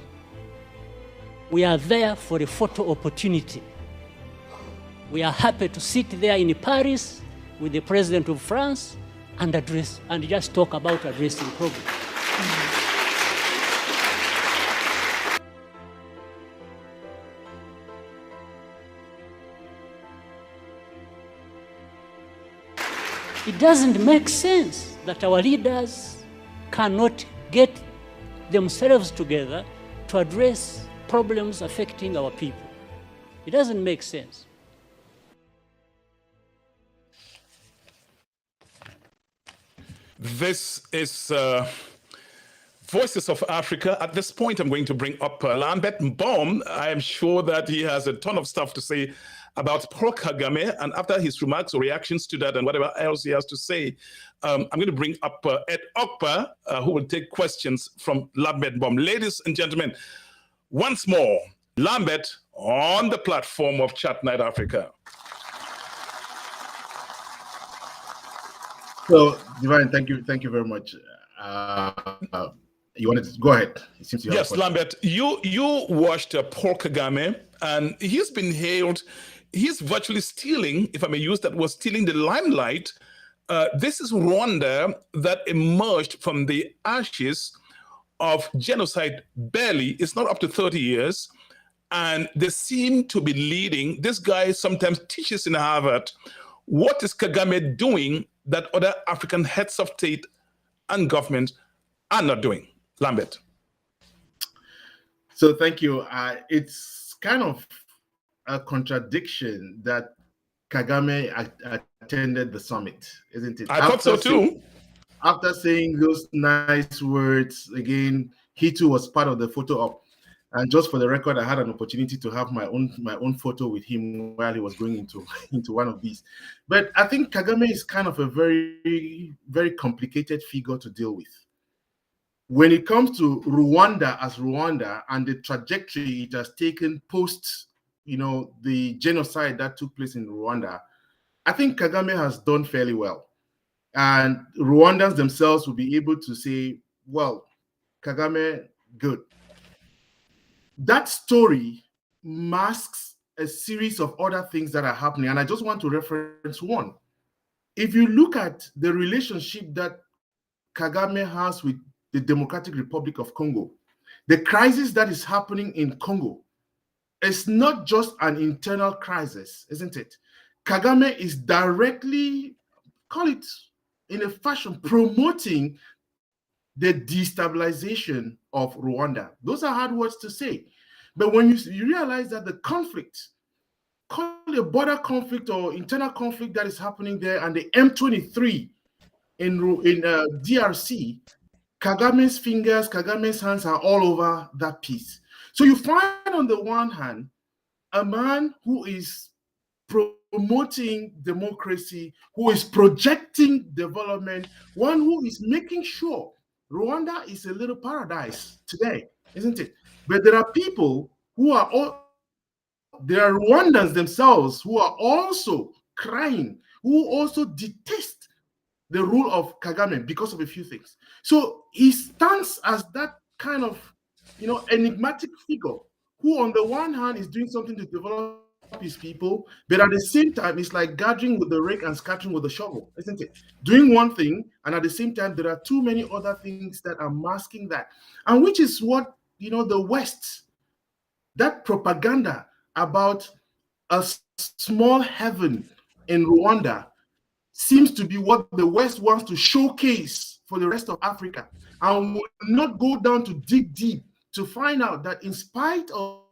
We are there for a photo opportunity. We are happy to sit there in Paris with the president of France and address and just talk about addressing problems. It doesn't make sense that our leaders cannot get themselves together to address problems affecting our people. It doesn't make sense. This is Voices of Africa. At this point, I'm going to bring up Lambert Mbom. I am sure that he has a ton of stuff to say about Paul Kagame, and after his remarks or reactions to that and whatever else he has to say, I'm going to bring up Ed Okpa, who will take questions from Lambert Mbom. Ladies and gentlemen, once more, Lambert on the platform of Chat Night Africa. So, Divine, thank you very much. You wanted to go ahead? It seems you have yes, Lambert, you watched Paul Kagame, and he's been hailed. He's virtually stealing, if I may use that word, stealing the limelight. This is Rwanda that emerged from the ashes of genocide barely. It's not up to 30 years. And they seem to be leading. This guy sometimes teaches in Harvard. What is Kagame doing that other African heads of state and government are not doing? Lambert. So thank you. It's kind of a contradiction that Kagame attended the summit, isn't it? I thought so too. After saying those nice words, again, he too was part of the photo op. And just for the record, I had an opportunity to have my own photo with him while he was going into one of these. But I think Kagame is kind of a very, very complicated figure to deal with. When it comes to Rwanda as Rwanda and the trajectory it has taken post, the genocide that took place in Rwanda, I think Kagame has done fairly well. And Rwandans themselves will be able to say, well, Kagame, good. That story masks a series of other things that are happening. And I just want to reference one. If you look at the relationship that Kagame has with the Democratic Republic of Congo, the crisis that is happening in Congo is not just an internal crisis, isn't it? Kagame is directly, call it in a fashion, promoting the destabilization of Rwanda. Those are hard words to say. But when you realize that the conflict, call it a border conflict or internal conflict that is happening there, and the M23 in DRC, Kagame's fingers, Kagame's hands are all over that piece. So you find on the one hand, a man who is promoting democracy, who is projecting development, one who is making sure Rwanda is a little paradise today, isn't it? But there are people who are there are Rwandans themselves who are also crying, who also detest the rule of Kagame because of a few things. So he stands as that kind of, enigmatic figure who on the one hand is doing something to develop his people, but at the same time, it's like gathering with the rake and scattering with the shovel, isn't it? Doing one thing, and at the same time, there are too many other things that are masking that. And which is what, the West, that propaganda about a small heaven in Rwanda seems to be what the West wants to showcase for the rest of Africa. And will not go down to dig deep to find out that in spite of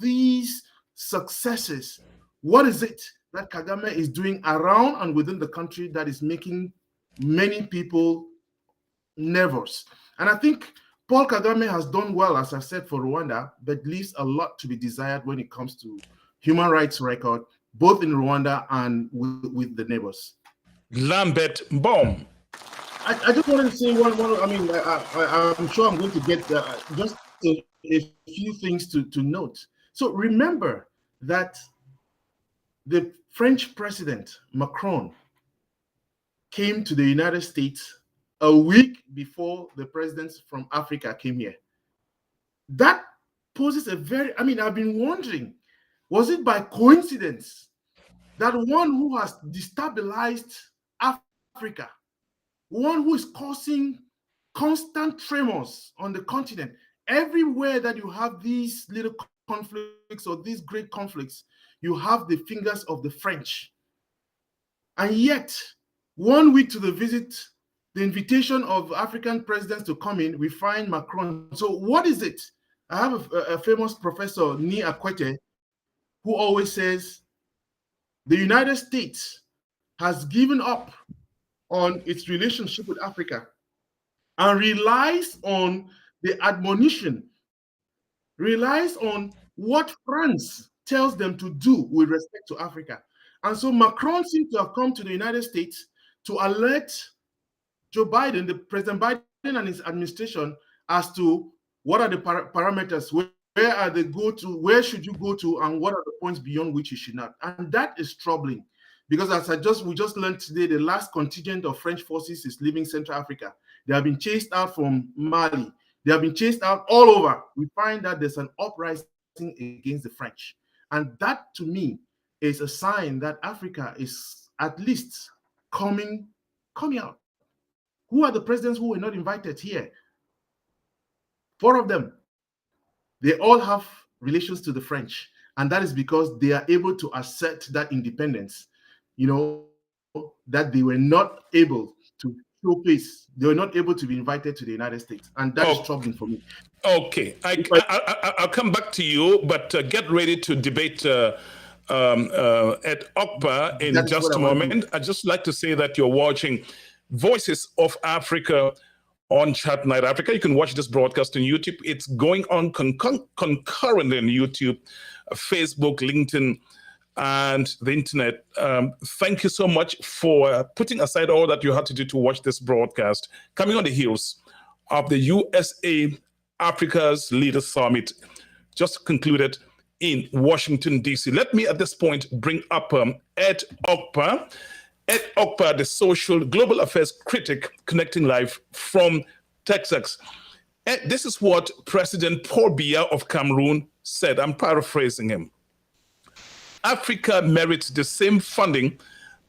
these successes, what is it that Kagame is doing around and within the country that is making many people nervous? And I think Paul Kagame has done well, as I said, for Rwanda, but leaves a lot to be desired when it comes to human rights record, both in Rwanda and with the neighbors. Lambert Mbom. I just wanted to say one. I'm sure I'm going to get just a few things to note. So remember that the French president, Macron, came to the United States a week before the presidents from Africa came here. That poses a very, I've been wondering, was it by coincidence that one who has destabilized Africa, one who is causing constant tremors on the continent, everywhere that you have these little conflicts or these great conflicts, you have the fingers of the French. And yet, 1 week to the visit, the invitation of African presidents to come in, we find Macron. So what is it? I have a famous professor, Ni Akwete, who always says, the United States has given up on its relationship with Africa and relies on the admonition, relies on what France tells them to do with respect to Africa. And so Macron seems to have come to the United States to alert Joe Biden, the President Biden and his administration, as to what are the parameters, where are they go to, where should you go to, and what are the points beyond which you should not. And that is troubling, because as we just learned today, the last contingent of French forces is leaving Central Africa. They have been chased out from Mali. They have been chased out all over. We find that there's an uprising against the French. And that, to me, is a sign that Africa is at least coming out. Who are the presidents who were not invited here? 4 of them. They all have relations to the French. And that is because they are able to assert that independence, that they were not able to showcase. They were not able to be invited to the United States. And that is troubling for me. Okay. I'll come back to you, but get ready to debate Ed Okpa in just a moment. I'd just like to say that you're watching Voices of Africa on Chat Night Africa. You can watch this broadcast on YouTube. It's going on concurrently on YouTube, Facebook, LinkedIn, and the internet. Thank you so much for putting aside all that you had to do to watch this broadcast, coming on the heels of the USA Africa's Leaders Summit just concluded in Washington, D.C. Let me at this point bring up Ed Okpa. Ed Okpa, the social global affairs critic, connecting live from Texas. Ed, this is what President Paul Biya of Cameroon said. I'm paraphrasing him. Africa merits the same funding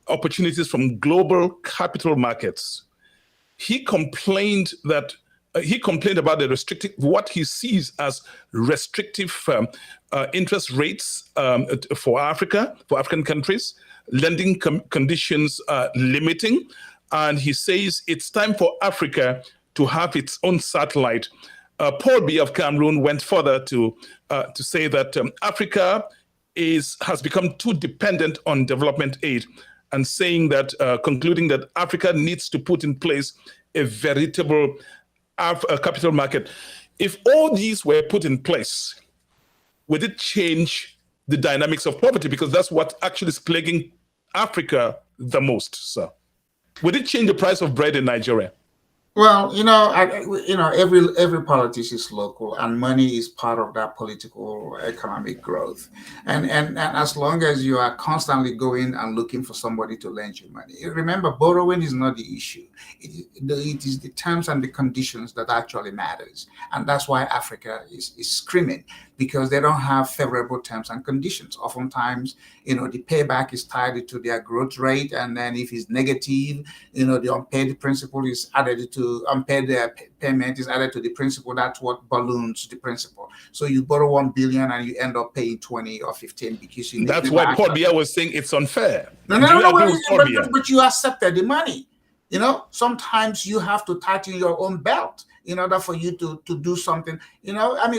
opportunities from global capital markets. He complained about the what he sees as restrictive interest rates for Africa, for African countries, lending conditions limiting. And he says it's time for Africa to have its own satellite. Paul Biya of Cameroon went further to say that Africa has become too dependent on development aid, and saying that, concluding that Africa needs to put in place a veritable capital market. If all these were put in place, would it change the dynamics of poverty? Because that's what actually is plaguing Africa the most, sir. Would it change the price of bread in Nigeria? Well, every politician is local, and money is part of that political economic growth. And as long as you are constantly going and looking for somebody to lend you money, remember, borrowing is not the issue. It is the terms and the conditions that actually matters, and that's why Africa is screaming, because they don't have favorable terms and conditions. Oftentimes, the payback is tied to their growth rate, and then if it's negative, the unpaid principal is added to unpaid payment is added to the principal. That's what balloons the principal. So you borrow 1 billion and you end up paying 20 or 15 because you. That's why Paul Biya was saying it's unfair. But you accepted the money. Sometimes you have to tighten your own belt in order for you to do something.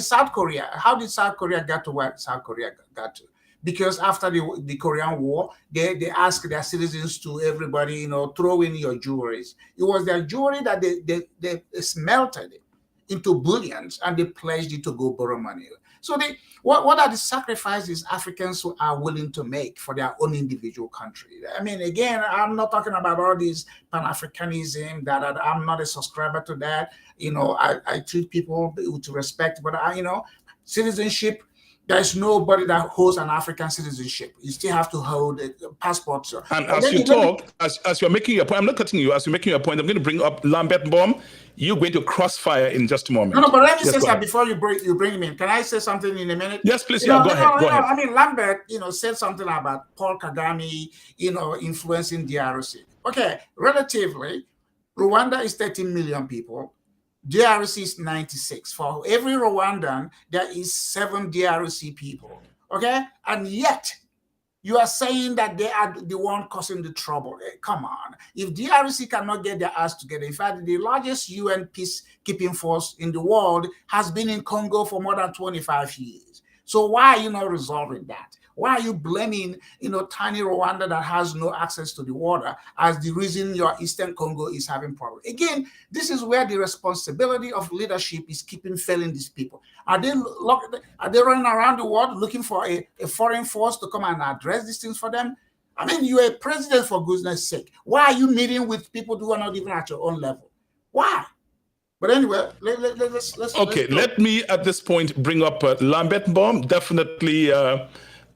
South Korea. How did South Korea get to where South Korea got to? Because after the Korean War, they asked their citizens to everybody, throw in your jewelries. It was their jewelry that they smelted into bullions, and they pledged it to go borrow money. So what are the sacrifices Africans are willing to make for their own individual country? Again, I'm not talking about all this Pan-Africanism, that I'm not a subscriber to that. I treat people with respect, but citizenship, there's nobody that holds an African citizenship. You still have to hold a passport. And as you talk, as you're making your point, I'm not cutting you. As you're making your point, I'm going to bring up Lambert Bomb. You're going to crossfire in just a moment. No, but let me say something before you bring him in. Can I say something in a minute? Yes, please. Go ahead. Lambert, said something about Paul Kagame, influencing DRC. Okay, relatively, Rwanda is 13 million people. DRC is 96. For every Rwandan, there is 7 DRC people. Okay? And yet, you are saying that they are the one causing the trouble. Come on. If DRC cannot get their ass together, in fact, the largest UN peacekeeping force in the world has been in Congo for more than 25 years. So why are you not resolving that? Why are you blaming, tiny Rwanda that has no access to the water as the reason your Eastern Congo is having problems? Again, this is where the responsibility of leadership is keeping failing these people. Are they running around the world looking for a foreign force to come and address these things for them? I mean, you're a president, for goodness sake. Why are you meeting with people who are not even at your own level? Why? But anyway, let's okay. Let me at this point bring up Lambert Baum. Definitely,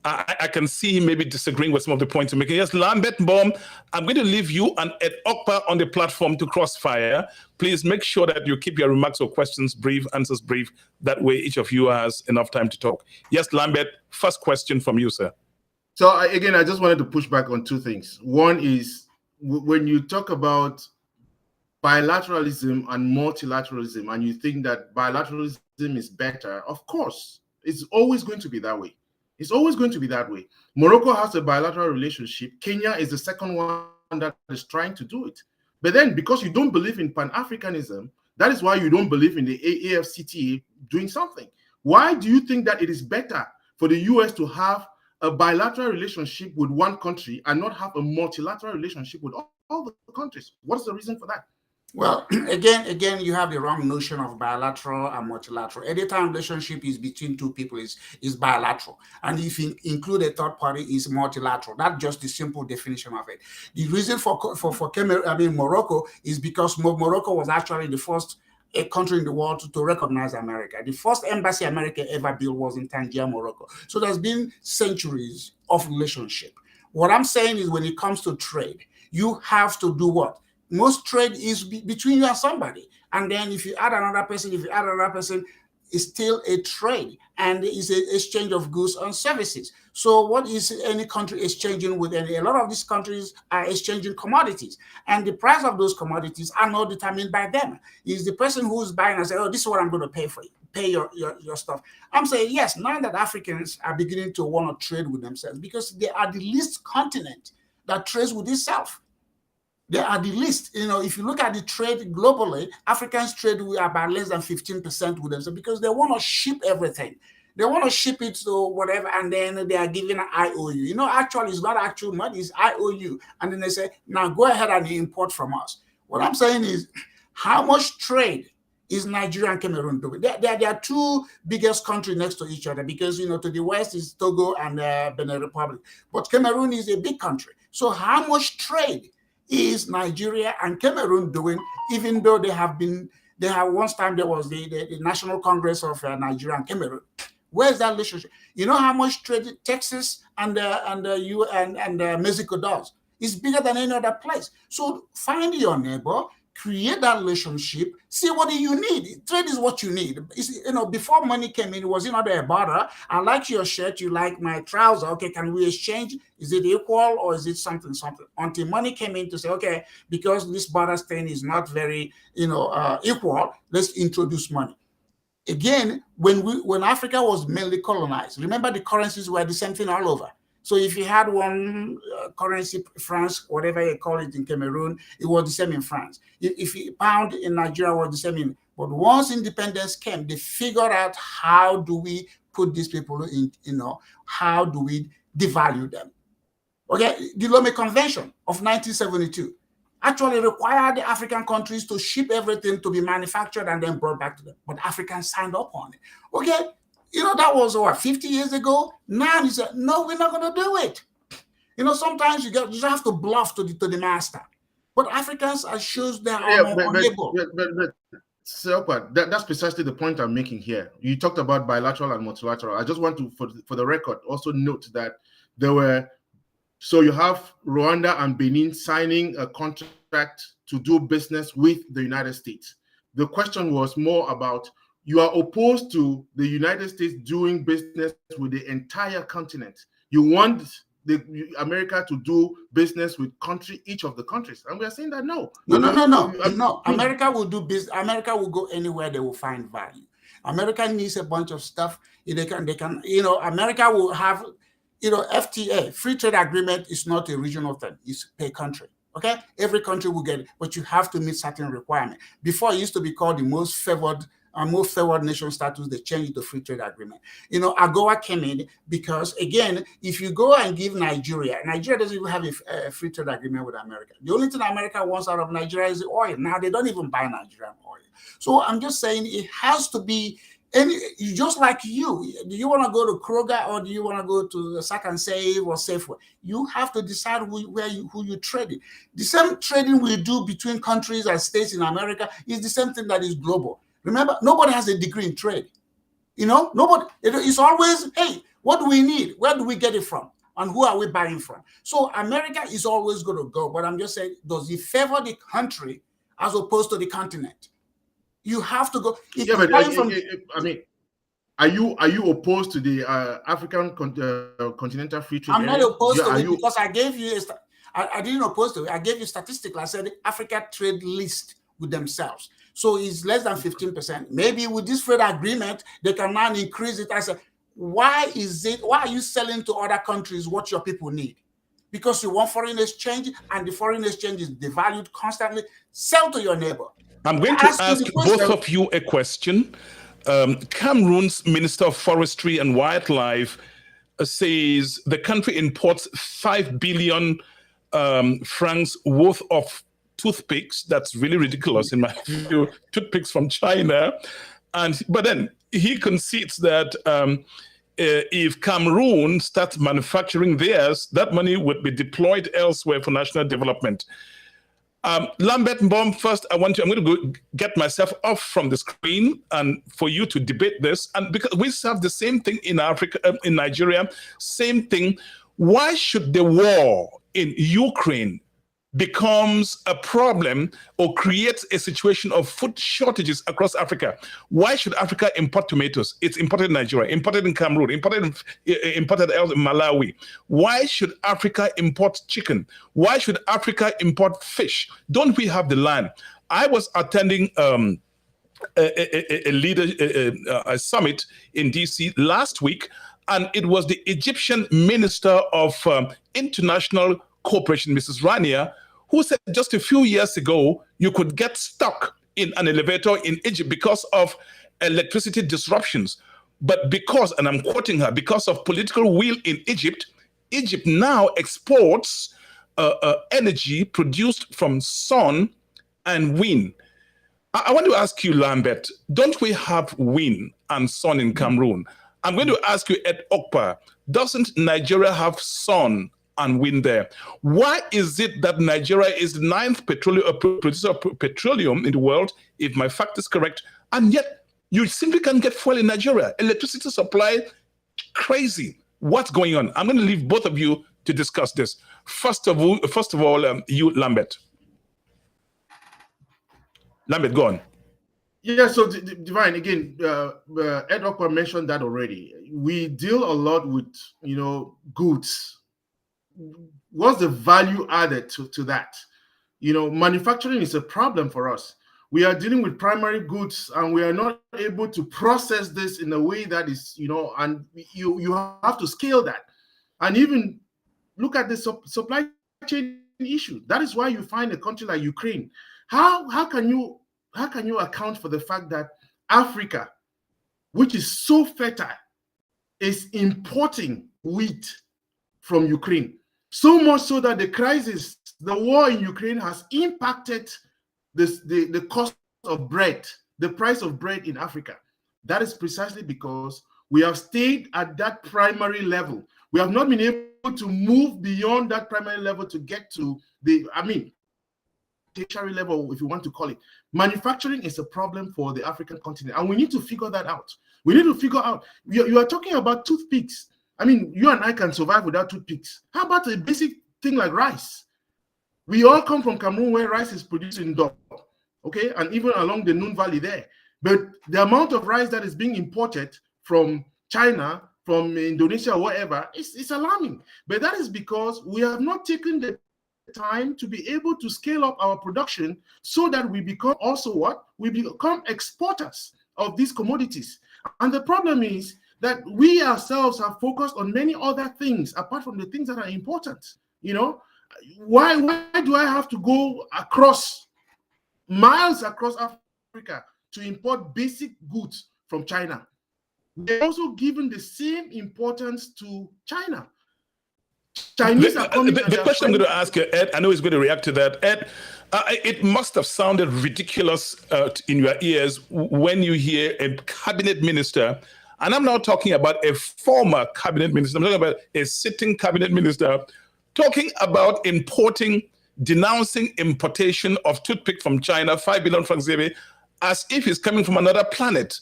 I can see him maybe disagreeing with some of the points you're making. Yes, Lambert Baum, I'm going to leave you and Ed Okpa on the platform to crossfire. Please make sure that you keep your remarks or questions brief, answers brief. That way, each of you has enough time to talk. Yes, Lambert, first question from you, sir. So again, I just wanted to push back on two things. One is when you talk about bilateralism and multilateralism, and you think that bilateralism is better, of course, it's always going to be that way. It's always going to be that way. Morocco has a bilateral relationship. Kenya is the second one that is trying to do it. But then because you don't believe in Pan-Africanism, that is why you don't believe in the AFCTA doing something. Why do you think that it is better for the US to have a bilateral relationship with one country and not have a multilateral relationship with all the countries? What's the reason for that? Well, again, you have the wrong notion of bilateral and multilateral. Anytime relationship is between two people is bilateral, and if you include a third party, is multilateral. That's just the simple definition of it. The reason for Morocco is because Morocco was actually the first a country in the world to recognize America. The first embassy America ever built was in Tangier, Morocco. So there's been centuries of relationship. What I'm saying is when it comes to trade, you have to do what? Most trade is between you and somebody. And then if you add another person, it's still a trade, and it's an exchange of goods and services. So what is any country exchanging with any? A lot of these countries are exchanging commodities, and the price of those commodities are not determined by them. It's the person who's buying and say, oh, this is what I'm going to pay for you. Pay your stuff. I'm saying, yes, now that Africans are beginning to want to trade with themselves because they are the least continent that trades with itself. They are the least. If you look at the trade globally, Africans trade with about less than 15% with themselves because they want to ship everything. They want to ship it to whatever, and then they are giving an IOU. Actually, it's not actual money, it's IOU. And then they say, now go ahead and import from us. What I'm saying is, how much trade is Nigeria and Cameroon doing? They are two biggest countries next to each other because, to the west is Togo and Benin Republic. But Cameroon is a big country. So how much trade is Nigeria and Cameroon doing, even though once time there was the National Congress of Nigeria and Cameroon. Where's that relationship? You know how much trade Texas and Mexico does? It's bigger than any other place. So find your neighbor, create that relationship, see what do you need. Trade is what you need. Before money came in, it was not a barter. I like your shirt, you like my trouser. Okay, can we exchange? Is it equal or is it something? Until money came in to say, okay, because this barter thing is not very, equal, let's introduce money. Again, when Africa was mainly colonized, remember the currencies were the same thing all over. So if you had one currency, France, whatever you call it in Cameroon, it was the same in France. If you pound in Nigeria, was the same but once independence came, they figured out how do we put these people in, how do we devalue them? Okay, the Lome Convention of 1972 actually required the African countries to ship everything to be manufactured and then brought back to them. But Africans signed up on it. Okay, that was 50 years ago. Now you say, no, we're not going to do it. Sometimes you just have to bluff to the master. But Africans are shows they are unable. So, that's precisely the point I'm making here. You talked about bilateral and multilateral. I just want to, for the record, also note that so you have Rwanda and Benin signing a contract to do business with the United States. The question was more about, you are opposed to the United States doing business with the entire continent. You want America to do business with each of the countries. And we are saying that no. No. America will do business. America will go anywhere they will find value. America needs a bunch of stuff. They can, America will have, FTA, free trade agreement is not a regional thing. It's per country. Okay, every country will get it, but you have to meet certain requirements. Before, it used to be called the most favored and most third nation status, they changed the free trade agreement. You know, AGOA came in because, again, if you go and give Nigeria doesn't even have a free trade agreement with America. The only thing America wants out of Nigeria is the oil. Now they don't even buy Nigerian oil. So I'm just saying it has to be, and just like you, do you want to go to Kroger or do you want to go to Sack and Save or Safeway? You have to decide who you trade in. The same trading we do between countries and states in America is the same thing that is global. Remember, nobody has a degree in trade. You know, nobody. It's always, hey, what do we need? Where do we get it from? And who are we buying from? So America is always going to go. But I'm just saying, does it favor the country as opposed to the continent? You have to go. Yeah, but I mean, are you opposed to the African continental free trade? I'm not opposed to it because I gave you. I didn't oppose to it. I gave you statistics. I said Africa trade list with themselves, so it's less than 15%. Maybe with this trade agreement, they can now increase it. I said, why are you selling to other countries what your people need? Because you want foreign exchange, and the foreign exchange is devalued constantly. Sell to your neighbor. I'm going to ask both of you a question. Cameroon's Minister of Forestry and Wildlife says the country imports 5 billion francs worth of toothpicks. That's really ridiculous in my view. Toothpicks from China. But then he concedes that if Cameroon starts manufacturing theirs, that money would be deployed elsewhere for national development. Lambert Mbom, first, I'm going to go get myself off from the screen and for you to debate this. And because we have the same thing in Africa, in Nigeria, same thing. Why should the war in Ukraine becomes a problem or creates a situation of food shortages across Africa? Why should Africa import tomatoes? It's imported in Nigeria, imported in Cameroon, imported in Malawi. Why should Africa import chicken? Why should Africa import fish? Don't we have the land? I was attending a summit in DC last week, and it was the Egyptian Minister of International Cooperation, Mrs. Rania, who said just a few years ago, you could get stuck in an elevator in Egypt because of electricity disruptions. But because, and I'm quoting her, because of political will in Egypt, Egypt now exports energy produced from sun and wind. I want to ask you, Lambert, don't we have wind and sun in Cameroon? I'm going to ask you, Ed Okpa, doesn't Nigeria have sun and wind there? Why is it that Nigeria is the 9th producer of petroleum in the world, if my fact is correct, and yet you simply can't get fuel in Nigeria? Electricity supply, crazy. What's going on? I'm going to leave both of you to discuss this. First of all, you, Lambert. Lambert, go on. Yeah, so Divine, again, Ed Okpa mentioned that already. We deal a lot with, goods. What's the value added to that? Manufacturing is a problem for us. We are dealing with primary goods, and we are not able to process this in a way that is, and you have to scale that. And even look at the supply chain issue. That is why you find a country like Ukraine. How can you account for the fact that Africa, which is so fertile, is importing wheat from Ukraine? So much so that the war in Ukraine has impacted the cost of bread, the price of bread in Africa. That is precisely because we have stayed at that primary level. We have not been able to move beyond that primary level to get to tertiary level, if you want to call it. Manufacturing is a problem for the African continent, and we need to figure that out. We need to figure out, you are talking about toothpicks. You and I can survive without toothpicks. How about a basic thing like rice? We all come from Cameroon, where rice is produced in Dor, okay, and even along the Noon Valley there. But the amount of rice that is being imported from China, from Indonesia, or whatever, it's alarming. But that is because we have not taken the time to be able to scale up our production so that we become also what? We become exporters of these commodities. And the problem is that we ourselves have focused on many other things apart from the things that are important. Why do I have to go miles across Africa to import basic goods from China. They're also given the same importance to China. Chinese are coming. The question I'm going to ask you, Ed, I know he's going to react to that. Ed, it must have sounded ridiculous in your ears when you hear a cabinet minister, and I'm not talking about a former cabinet minister, I'm talking about a sitting cabinet minister, talking about denouncing importation of toothpick from China, 5 billion francs, as if he's coming from another planet.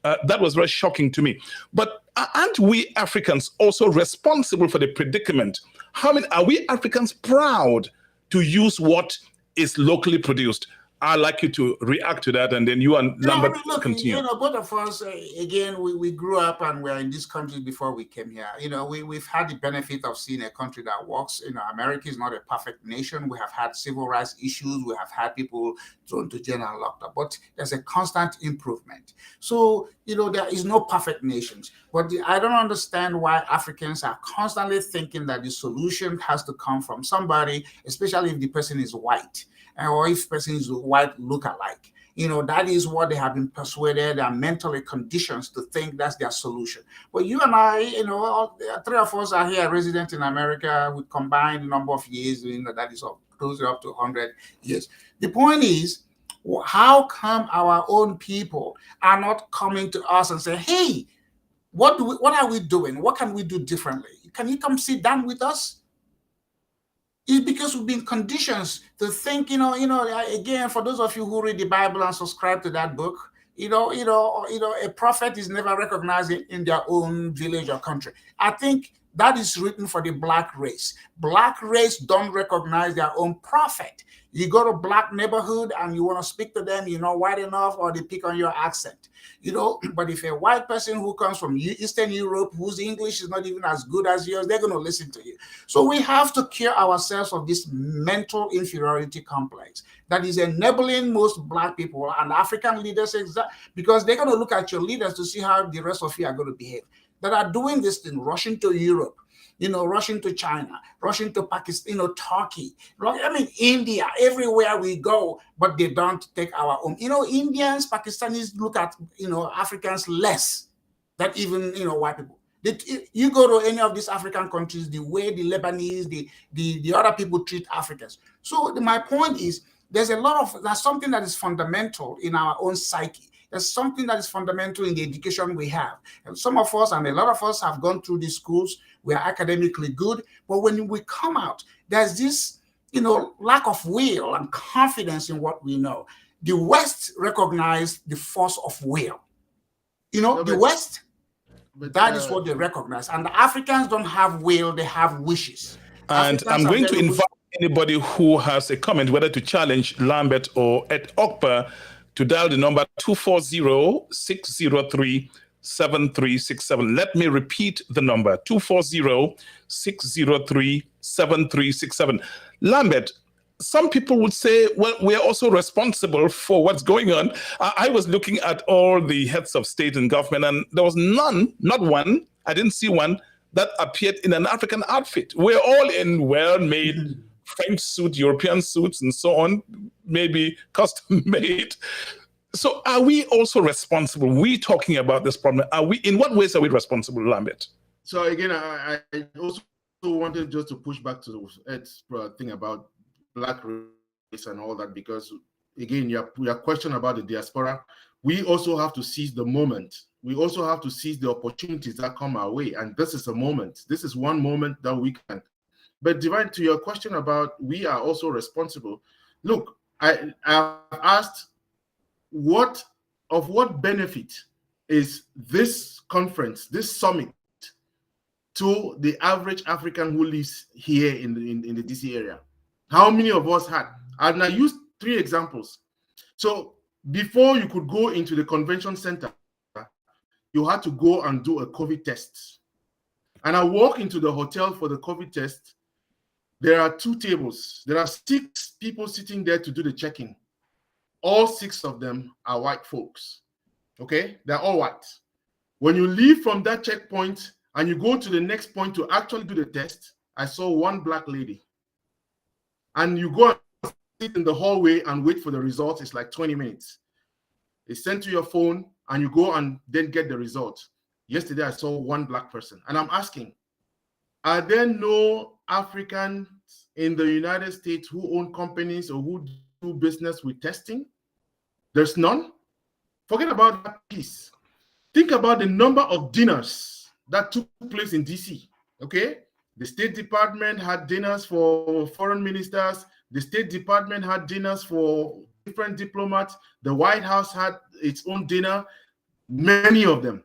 That was very shocking to me. But aren't we Africans also responsible for the predicament? Are we Africans proud to use what is locally produced? I'd like you to react to that, and then you and Lambert continue. Both of us, again, we grew up and we're in this country before we came here. We've had the benefit of seeing a country that works. America is not a perfect nation. We have had civil rights issues. We have had people thrown to jail and locked up, but there's a constant improvement. So, there is no perfect nations. But I don't understand why Africans are constantly thinking that the solution has to come from somebody, especially if the person is white. Or if person is white look-alike. That is what they have been persuaded and mentally conditioned to think that's their solution. But you and I, three of us are here resident in America with combined number of years, that is closer up to 100 years. The point is, how come our own people are not coming to us and say, hey, what are we doing? What can we do differently? Can you come sit down with us? It's because we've been conditioned to think, again, for those of you who read the Bible and subscribe to that book, a prophet is never recognized in their own village or country. I think that is written for the black race. Black race don't recognize their own prophet. You go to black neighborhood and you want to speak to them, you're not white enough, or they pick on your accent. But if a white person who comes from Eastern Europe, whose English is not even as good as yours, they're going to listen to you. So we have to cure ourselves of this mental inferiority complex that is enabling most black people and African leaders, because they're going to look at your leaders to see how the rest of you are going to behave, that are doing this thing, rushing to Europe, rushing to China, rushing to Pakistan, Turkey, India, everywhere we go, but they don't take our own. Indians, Pakistanis look at, Africans less than even, white people. You go to any of these African countries, the way the Lebanese, the other people treat Africans. So my point is, there's something that is fundamental in our own psyche. There's something that is fundamental in the education we have. And some of us, and a lot of us, have gone through these schools. We are academically good. But when we come out, there's this, lack of will and confidence in what we know. The West recognized the force of will. The West, that is what they recognize. And the Africans don't have will, they have wishes. And I'm going to invite anybody who has a comment, whether to challenge Lambert or Ed Okpa, to dial the number 240-603-7367. Let me repeat the number, 240-603-7367. Lambert, some people would say, well, we're also responsible for what's going on. I was looking at all the heads of state and government, and there was not one, I didn't see one, that appeared in an African outfit. We're all in well-made French suits, European suits, and so on, maybe custom made. So are we also responsible? We talking about this problem. In what ways are we responsible, Lambert? So again, I also wanted just to push back to Ed's thing about black race and all that, because again, your question about the diaspora, we also have to seize the moment. We also have to seize the opportunities that come our way. And this is a moment. This is one moment that we can. But Divine, to your question about we are also responsible. Look, I asked what benefit is this conference, this summit, to the average African who lives here in the DC area? How many of us had? And I used 3 examples. So before you could go into the convention center, you had to go and do a COVID test. And I walk into the hotel for the COVID test. There are 2 tables. There are 6 people sitting there to do the check-in. All 6 of them are white folks. Okay? They're all white. When you leave from that checkpoint and you go to the next point to actually do the test, I saw 1 black lady. And you go and sit in the hallway and wait for the results. It's like 20 minutes. It's sent to your phone, and you go and then get the result. Yesterday, I saw one black person, and I'm asking, are there no Africans in the United States who own companies or who do business with testing? There's none. Forget about that piece. Think about the number of dinners that took place in DC, okay? The State Department had dinners for foreign ministers. The State Department had dinners for different diplomats. The White House had its own dinner, many of them.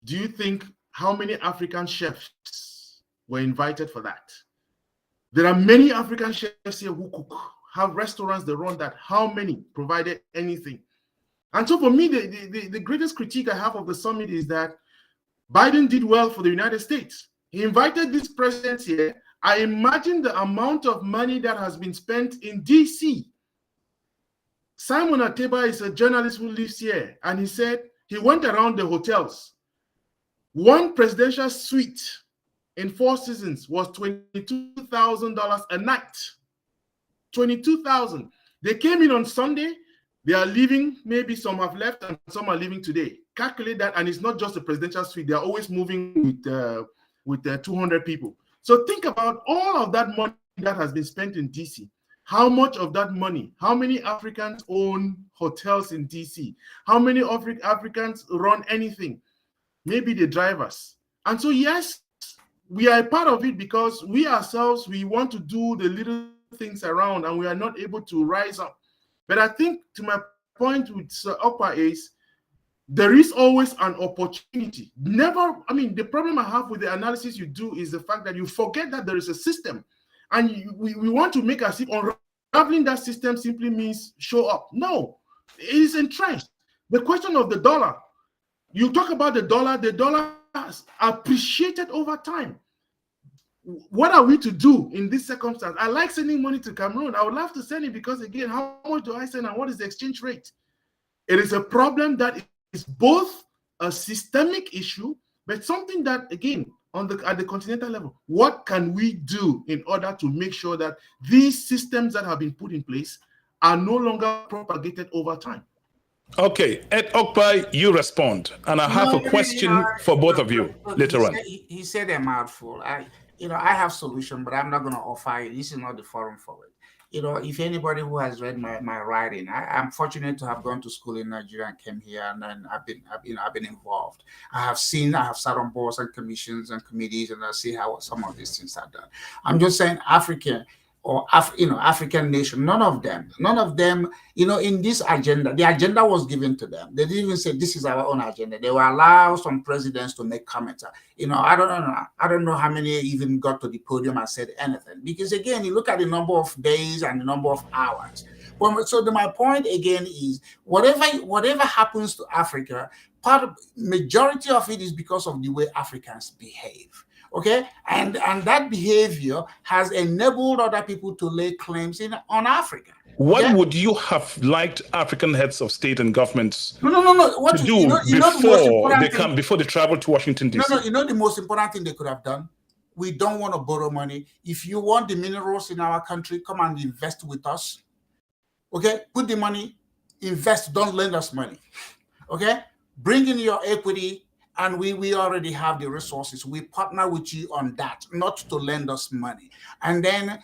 Do you think how many African chefs were invited for that? There are many African chefs here who cook, have restaurants that run that. How many provided anything? And so for me, the greatest critique I have of the summit is that Biden did well for the United States. He invited these presidents here. I imagine the amount of money that has been spent in DC. Simon Ateba is a journalist who lives here, and he said he went around the hotels. One presidential suite in Four Seasons was $22,000 a night. $22,000. They came in on Sunday. They are leaving. Maybe some have left and some are leaving today. Calculate that, and it's not just a presidential suite. They are always moving with 200 people. So think about all of that money that has been spent in DC. How much of that money? How many Africans own hotels in DC? How many Africans run anything? Maybe the drivers. And so yes, we are a part of it because we ourselves, we want to do the little things around and we are not able to rise up. But I think to my point with Sir Okpa is there is always an opportunity. Never, I mean, the problem I have with the analysis you do is the fact that you forget that there is a system. And we want to make as if unraveling that system simply means show up. No, it is entrenched. The question of the dollar, you talk about the dollar has appreciated over time. What are we to do in this circumstance? I like sending money to Cameroon. I would love to send it because, again, how much do I send and what is the exchange rate? It is a problem that is both a systemic issue, but something that, again, at the continental level, what can we do in order to make sure that these systems that have been put in place are no longer propagated over time? Okay, Ed Okpa, you respond, and I have a question for both of you later on. He said a mouthful. I have solution, but I'm not going to offer it. This is not the forum for it. If anybody who has read my writing, I'm fortunate to have gone to school in Nigeria and came here, and then I've been involved. I have sat on boards and commissions and committees, and I see how some of these things are done. I'm just saying African nation, none of them, in this agenda, the agenda was given to them. They didn't even say this is our own agenda. They will allow some presidents to make comments. I don't know how many even got to the podium and said anything. Because again, you look at the number of days and the number of hours. My point again is whatever happens to Africa, majority of it is because of the way Africans behave. Okay, and that behavior has enabled other people to lay claims on Africa. What would you have liked African heads of state and governments to do before they travel to Washington, D.C.? The most important thing they could have done? We don't want to borrow money. If you want the minerals in our country, come and invest with us. Okay, put the money, invest, don't lend us money. Okay, bring in your equity. And we already have the resources. We partner with you on that, not to lend us money. And then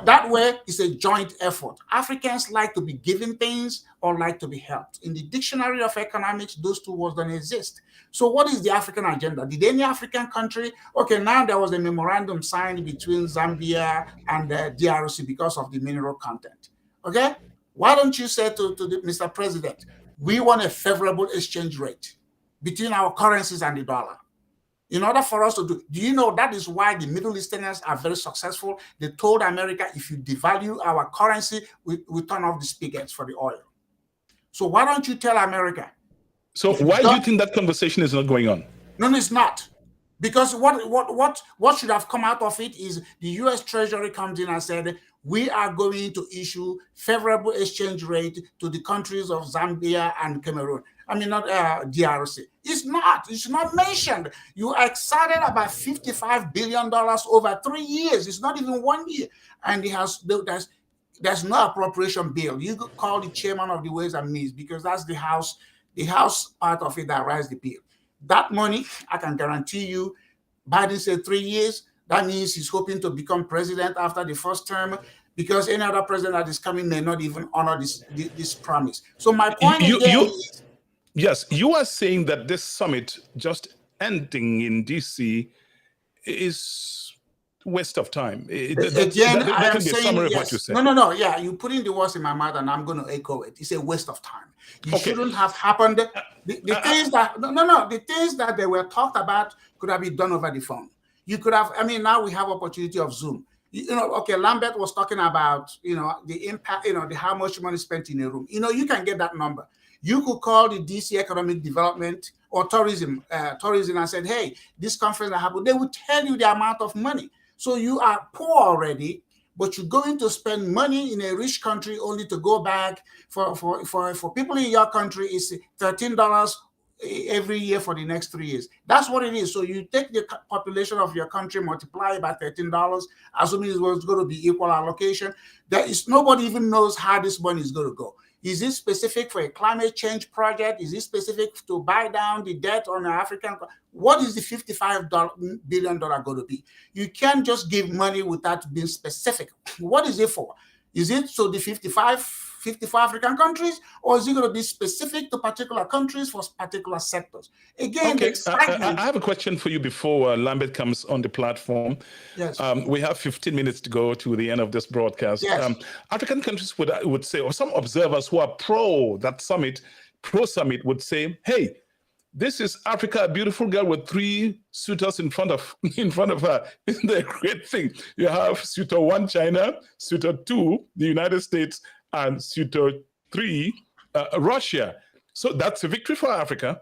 that way it's a joint effort. Africans like to be given things or like to be helped. In the dictionary of economics, those two words don't exist. So what is the African agenda? Did any African country? Okay, now there was a memorandum signed between Zambia and the DRC because of the mineral content. Okay, why don't you say to Mr. President, we want a favorable exchange rate between our currencies and the dollar. In order for us to do you know that is why the Middle Easterners are very successful? They told America, if you devalue our currency, we turn off the spigots for the oil. So why don't you tell America? So why do you think that conversation is not going on? No, it's not. Because what should have come out of it is the U.S. Treasury comes in and said, we are going to issue favorable exchange rate to the countries of Zambia and Cameroon. I mean, not DRC. It's not mentioned. You are excited about $55 billion over 3 years. It's not even 1 year. And there's no appropriation bill. You could call the chairman of the Ways and Means, because that's the house part of it that writes the bill. That money, I can guarantee you, Biden said 3 years. That means he's hoping to become president after the first term, because any other president that is coming may not even honor this promise. So my point again is, yes, you are saying that this summit just ending in DC is waste of time. I am saying of yes. what you said. No. Yeah, you putting the words in my mouth, and I'm going to echo it. It's a waste of time. You shouldn't have happened. The things that they were talked about could have been done over the phone. You could have. I mean, now we have opportunity of Zoom. Okay, Lambert was talking about the impact. The how much money spent in a room. You can get that number. You could call the DC Economic Development or Tourism and said, hey, this conference that happened. They would tell you the amount of money. So you are poor already, but you're going to spend money in a rich country only to go back for people in your country is $13 every year for the next 3 years. That's what it is. So you take the population of your country, multiply it by $13, assuming it was going to be equal allocation. Nobody even knows how this money is going to go. Is it specific for a climate change project? Is it specific to buy down the debt on the African? What is the $55 billion going to be? You can't just give money without being specific. What is it for? Is it so the 54 African countries, or is it going to be specific to particular countries for particular sectors? Again, okay. I have a question for you before Lambert comes on the platform. Yes. We have 15 minutes to go to the end of this broadcast. Yes. African countries would say, or some observers who are pro summit would say, hey, this is Africa, a beautiful girl with 3 suitors in front of her. Isn't that a great thing? You have suitor 1, China, suitor 2, the United States, and suitor 3, Russia. So that's a victory for Africa.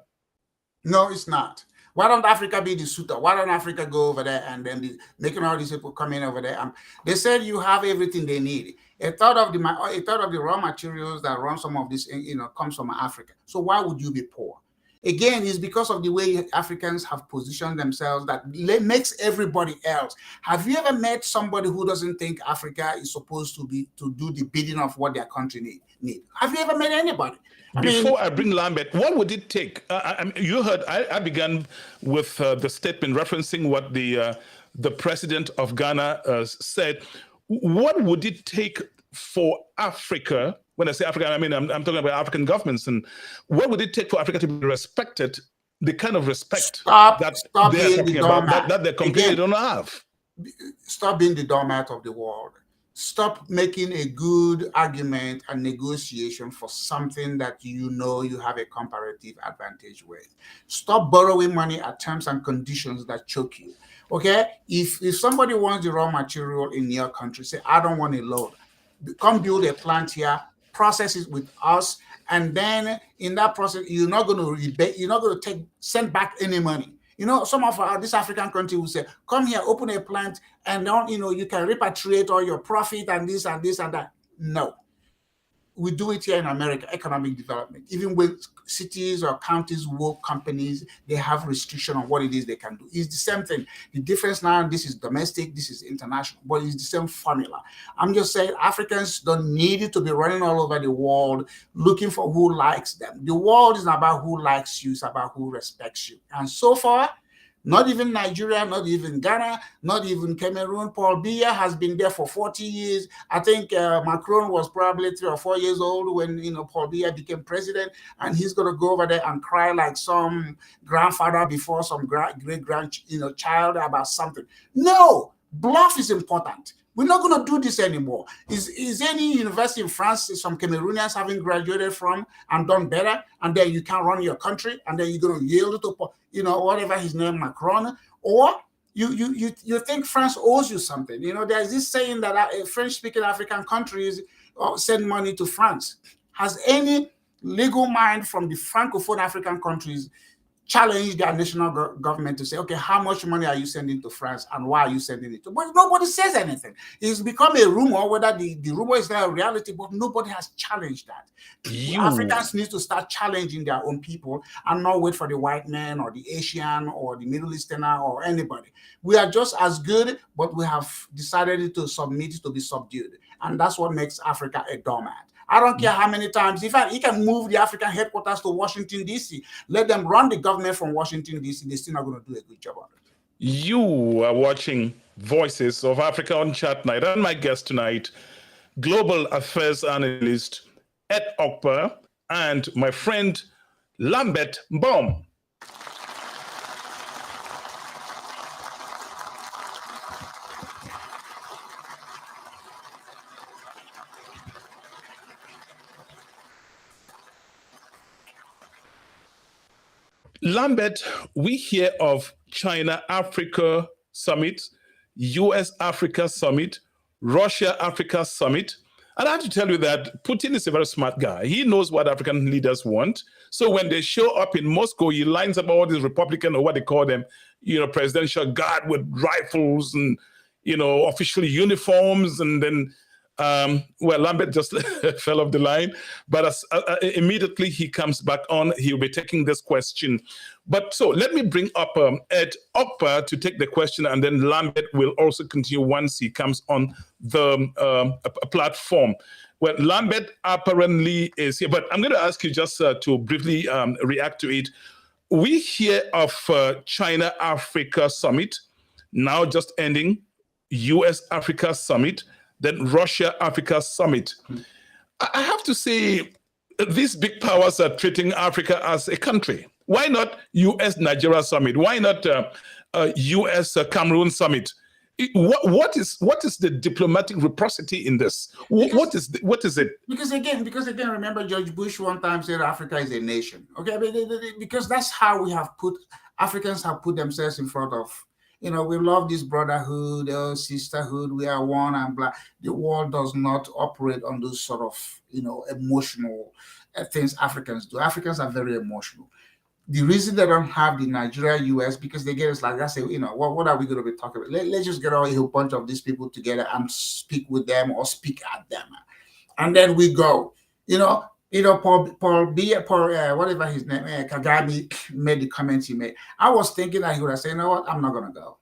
No, it's not. Why don't Africa be the suitor? Why don't Africa go over there and then be making all these people come in over there? They said you have everything they need. A third of the raw materials that run some of this, comes from Africa. So why would you be poor? Again, it's because of the way Africans have positioned themselves that makes everybody else. Have you ever met somebody who doesn't think Africa is supposed to do the bidding of what their country need? Have you ever met anybody? I bring Lambert, what would it take? You heard I began with the statement referencing what the president of Ghana said. What would it take for Africa? When I say Africa, I mean I'm talking about African governments. And what would it take for Africa to be respected, the kind of respect that they're talking about, that they completely don't have? Stop being the doormat of the world. Stop making a good argument and negotiation for something that you have a comparative advantage with. Stop borrowing money at terms and conditions that choke you. Okay? If somebody wants the raw material in your country, say, I don't want a loan. Come build a plant here, process it with us, and then in that process, you're not going to rebate, you're not going to send back any money. Some of this African country will say, come here, open a plant, and then, you can repatriate all your profit and this and this and that. No. We do it here in America, economic development. Even with cities or counties, work companies, they have restriction on what it is they can do. It's the same thing. The difference now, this is domestic, this is international, but it's the same formula. I'm just saying Africans don't need to be running all over the world looking for who likes them. The world is not about who likes you, it's about who respects you. And so far, not even Nigeria, not even Ghana, not even Cameroon. Paul Biya has been there for 40 years. I think Macron was probably 3 or 4 years old when Paul Biya became president, and he's going to go over there and cry like some grandfather before some great-grandchild child about something. No, bluff is important. We're not going to do this anymore. Is any university in France, some Cameroonians having graduated from and done better, and then you can't run your country, and then you're going to yield to, whatever his name, Macron? Or you think France owes you something? There's this saying that French-speaking African countries send money to France. Has any legal mind from the Francophone African countries challenge their national government to say, okay, how much money are you sending to France and why are you sending it to? But nobody says anything. It's become a rumor, whether the rumor is not a reality, but nobody has challenged that. Africans need to start challenging their own people and not wait for the white man or the Asian or the Middle Easterner or anybody. We are just as good, but we have decided to submit to be subdued. And that's what makes Africa a doormat. I don't care how many times. In fact, he can move the African headquarters to Washington, D.C. Let them run the government from Washington, D.C. They're still not going to do a good job on it. You are watching Voices of Africa on Chat Night. And my guest tonight, Global Affairs Analyst Ed Okpa and my friend Lambert Baum. Lambert, we hear of China-Africa Summit, US-Africa Summit, Russia-Africa Summit. And I have to tell you that Putin is a very smart guy. He knows what African leaders want. So when they show up in Moscow, he lines up all these Republican, or what they call them, presidential guard with rifles and, official uniforms. And then, Lambert just fell off the line. But immediately he comes back on, he'll be taking this question. But so let me bring up Ed Okpa to take the question, and then Lambert will also continue once he comes on the platform. Well, Lambert apparently is here, but I'm going to ask you just to briefly react to it. We hear of China-Africa Summit, now just ending, US-Africa Summit, then Russia-Africa Summit. I have to say, these big powers are treating Africa as a country. Why not US-Nigeria Summit? Why not US-Cameroon Summit? What is the diplomatic reciprocity in this? What is it? Because again, remember George Bush one time said Africa is a nation. Okay, because that's how Africans have put themselves in front of. We love this brotherhood, sisterhood, we are one and blah. The world does not operate on those sort of, emotional things Africans do. Africans are very emotional. The reason they don't have the Nigeria-US, because they get us like, I say, what are we going to be talking about? Let's just get a whole bunch of these people together and speak with them or speak at them. And then we go, Paul, whatever his name, Kagame made the comments he made. I was thinking that he would have said, I'm not going to go.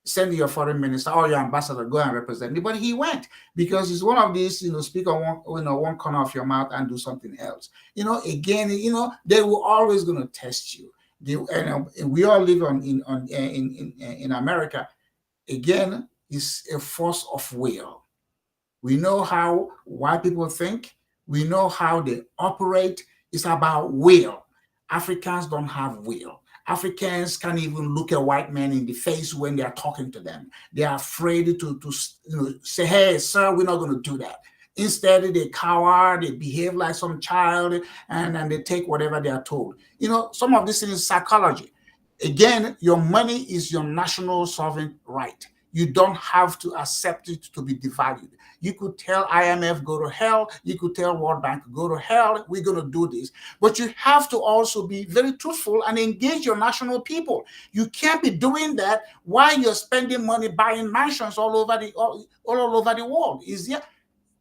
Send your foreign minister or your ambassador, go and represent me. But he went because he's one of these, speak on one corner of your mouth and do something else. Again, they were always going to test you. We all live in America. Again, it's a force of will. We know how white people think. We know how they operate. It's about will. Africans don't have will. Africans can't even look a white man in the face when they are talking to them. They are afraid to say, hey, sir, we're not going to do that. Instead, they cower, they behave like some child, and they take whatever they are told. Some of this is psychology. Again, your money is your national sovereign right. You don't have to accept it to be devalued. You could tell IMF, go to hell. You could tell World Bank, go to hell. We're going to do this. But you have to also be very truthful and engage your national people. You can't be doing that while you're spending money buying mansions all over the world.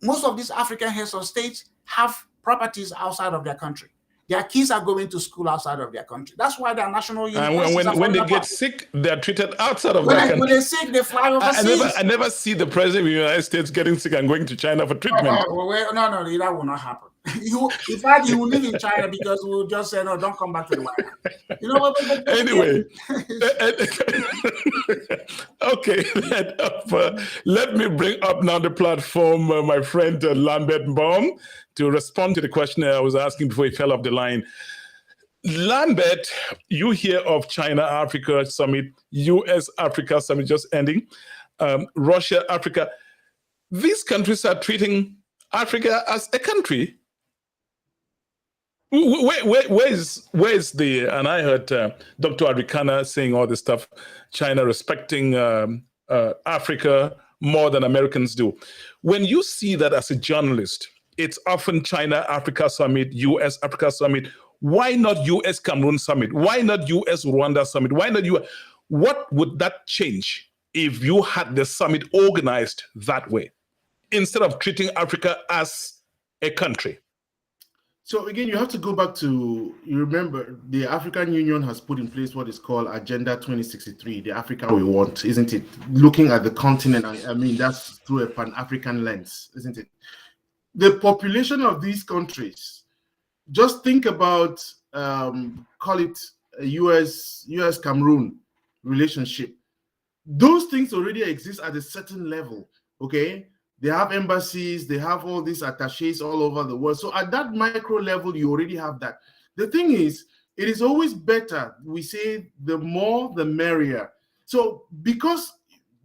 Most of these African heads of states have properties outside of their country. Their kids are going to school outside of their country. That's why their national universities. And when they get sick, they're treated outside of their country. When they're sick, they fly overseas. I never see the president of the United States getting sick and going to China for treatment. No, that will not happen. In fact, he will live in China because we will just say, no, don't come back to the White House. Anyway. Okay, let me bring up now the platform, my friend Lambert Baum, to respond to the question I was asking before he fell off the line. Lambert, you hear of China-Africa Summit, US-Africa Summit just ending, Russia-Africa. These countries are treating Africa as a country. Where is the, and I heard Dr. Adrikana saying all this stuff, China respecting Africa more than Americans do. When you see that as a journalist, it's often China-Africa Summit, US-Africa Summit. Why not US Cameroon summit? Why not US Rwanda summit? Why not you? What would that change if you had the summit organized that way, instead of treating Africa as a country? So again, you have to go back to, you remember, the African Union has put in place what is called Agenda 2063, the Africa we want, isn't it? Looking at the continent, I mean, that's through a Pan-African lens, isn't it? The population of these countries, just think about, call it a US Cameroon relationship. Those things already exist at a certain level, okay? They have embassies, they have all these attaches all over the world. So at that micro level, you already have that. The thing is, it is always better, we say, the more the merrier. So because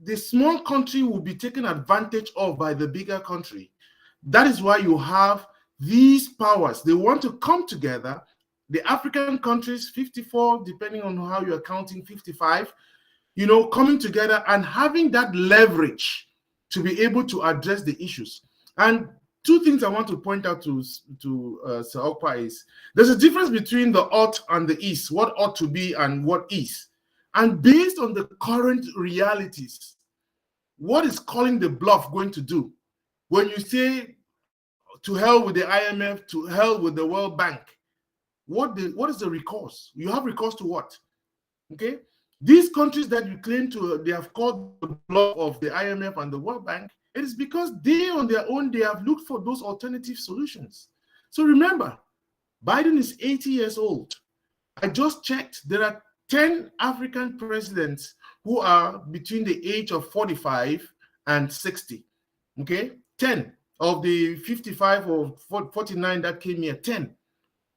the small country will be taken advantage of by the bigger country, that is why you have these powers. They want to come together. The African countries, 54, depending on how you're counting, 55, you know, coming together and having that leverage to be able to address the issues. And two things I want to point out to Sir Okpa is, there's a difference between the ought and the is, what ought to be and what is. And based on the current realities, what is calling the bluff going to do? When you say to hell with the IMF, to hell with the World Bank, what is the recourse? You have recourse to what? Okay? These countries that you claim to, they have called the bluff of the IMF and the World Bank, it is because they on their own, they have looked for those alternative solutions. So remember, Biden is 80 years old. I just checked, there are 10 African presidents who are between the age of 45 and 60, okay? 10 of the 55 or 49 that came here, 10.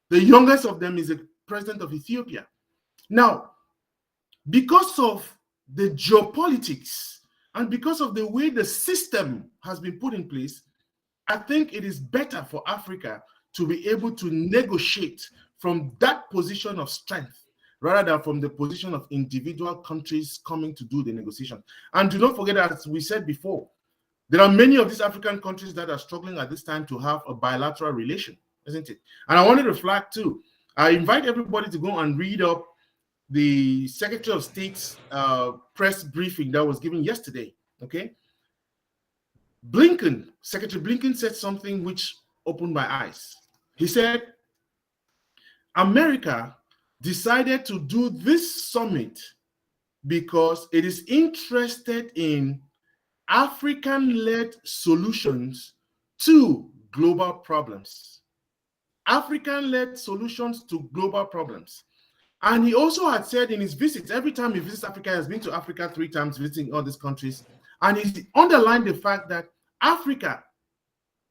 The youngest of them is the president of Ethiopia. Now, because of the geopolitics and because of the way the system has been put in place, I think it is better for Africa to be able to negotiate from that position of strength rather than from the position of individual countries coming to do the negotiation. And do not forget, as we said before, there are many of these African countries that are struggling at this time to have a bilateral relation, isn't it? And I wanted to flag too, I invite everybody to go and read up the Secretary of State's press briefing that was given yesterday, okay? Secretary Blinken said something which opened my eyes. He said, America decided to do this summit because it is interested in African-led solutions to global problems. African-led solutions to global problems. And he also had said in his visits, every time he visits Africa, he has been to Africa 3 times, visiting all these countries, and he underlined the fact that Africa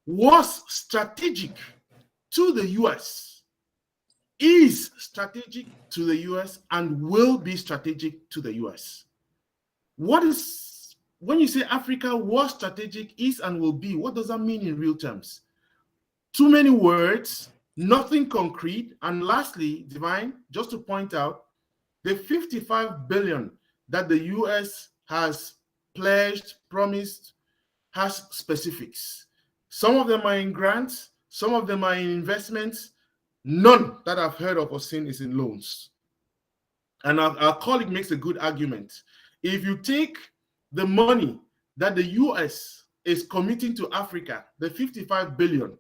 was strategic to the US, is strategic to the US, and will be strategic to the US. When you say Africa was strategic, is, and will be, what does that mean in real terms? Too many words, nothing concrete. And lastly, Divine, just to point out, the 55 billion that the US has pledged, promised, has specifics. Some of them are in grants, some of them are in investments. None that I've heard of or seen is in loans. And our colleague makes a good argument. If you take the money that the US is committing to Africa, the 55 billion,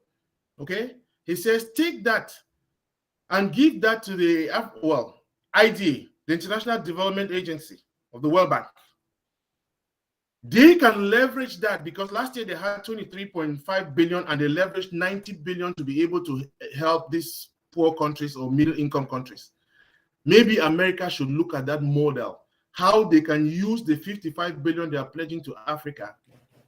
okay? He says, take that and give that to the, IDA, the International Development Agency of the World Bank. They can leverage that because last year they had 23.5 billion and they leveraged 90 billion to be able to help these poor countries or middle income countries. Maybe America should look at that model, how they can use the 55 billion they are pledging to Africa,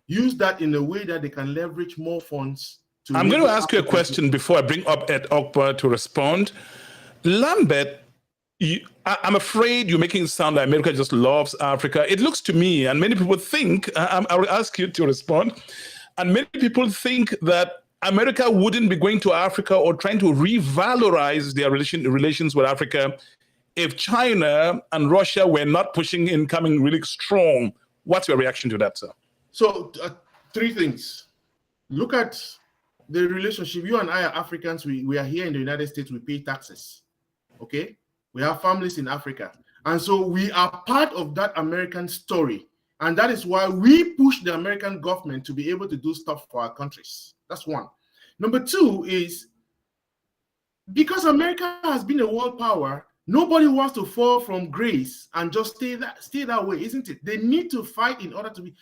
use that in a way that they can leverage more funds. I'm going to ask you a question before I bring up Ed Okpa to respond. Lambert, I'm afraid you're making it sound like America just loves Africa. It looks to me, and many people think, I will ask you to respond, and many people think that America wouldn't be going to Africa or trying to revalorize their relations with Africa if China and Russia were not pushing in, coming really strong. What's your reaction to that, sir? So, 3 things. Look at the relationship. You and I are Africans. We are here in the United States. We pay taxes. Okay, we have families in Africa, and so we are part of that American story, and that is why we push the American government to be able to do stuff for our countries. That's one. Number two is because America has been a world power, nobody wants to fall from grace and just stay that way, isn't it? They need to fight in order to be.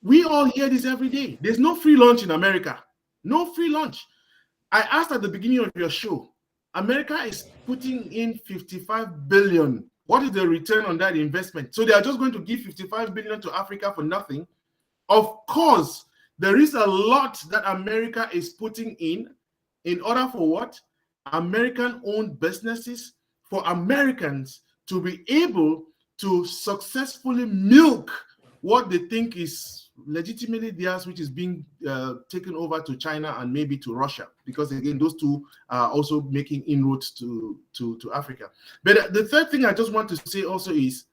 We all hear this every day. There's no free lunch in America. No free lunch. I asked at the beginning of your show, America is putting in 55 billion. What is the return on that investment? So they are just going to give 55 billion to Africa for nothing? Of course, there is a lot that America is putting in order for what? American-owned businesses, for Americans to be able to successfully milk what they think is legitimately theirs, which is being taken over to China and maybe to Russia, because again, those two are also making inroads to Africa. But the third thing I just want to say also is,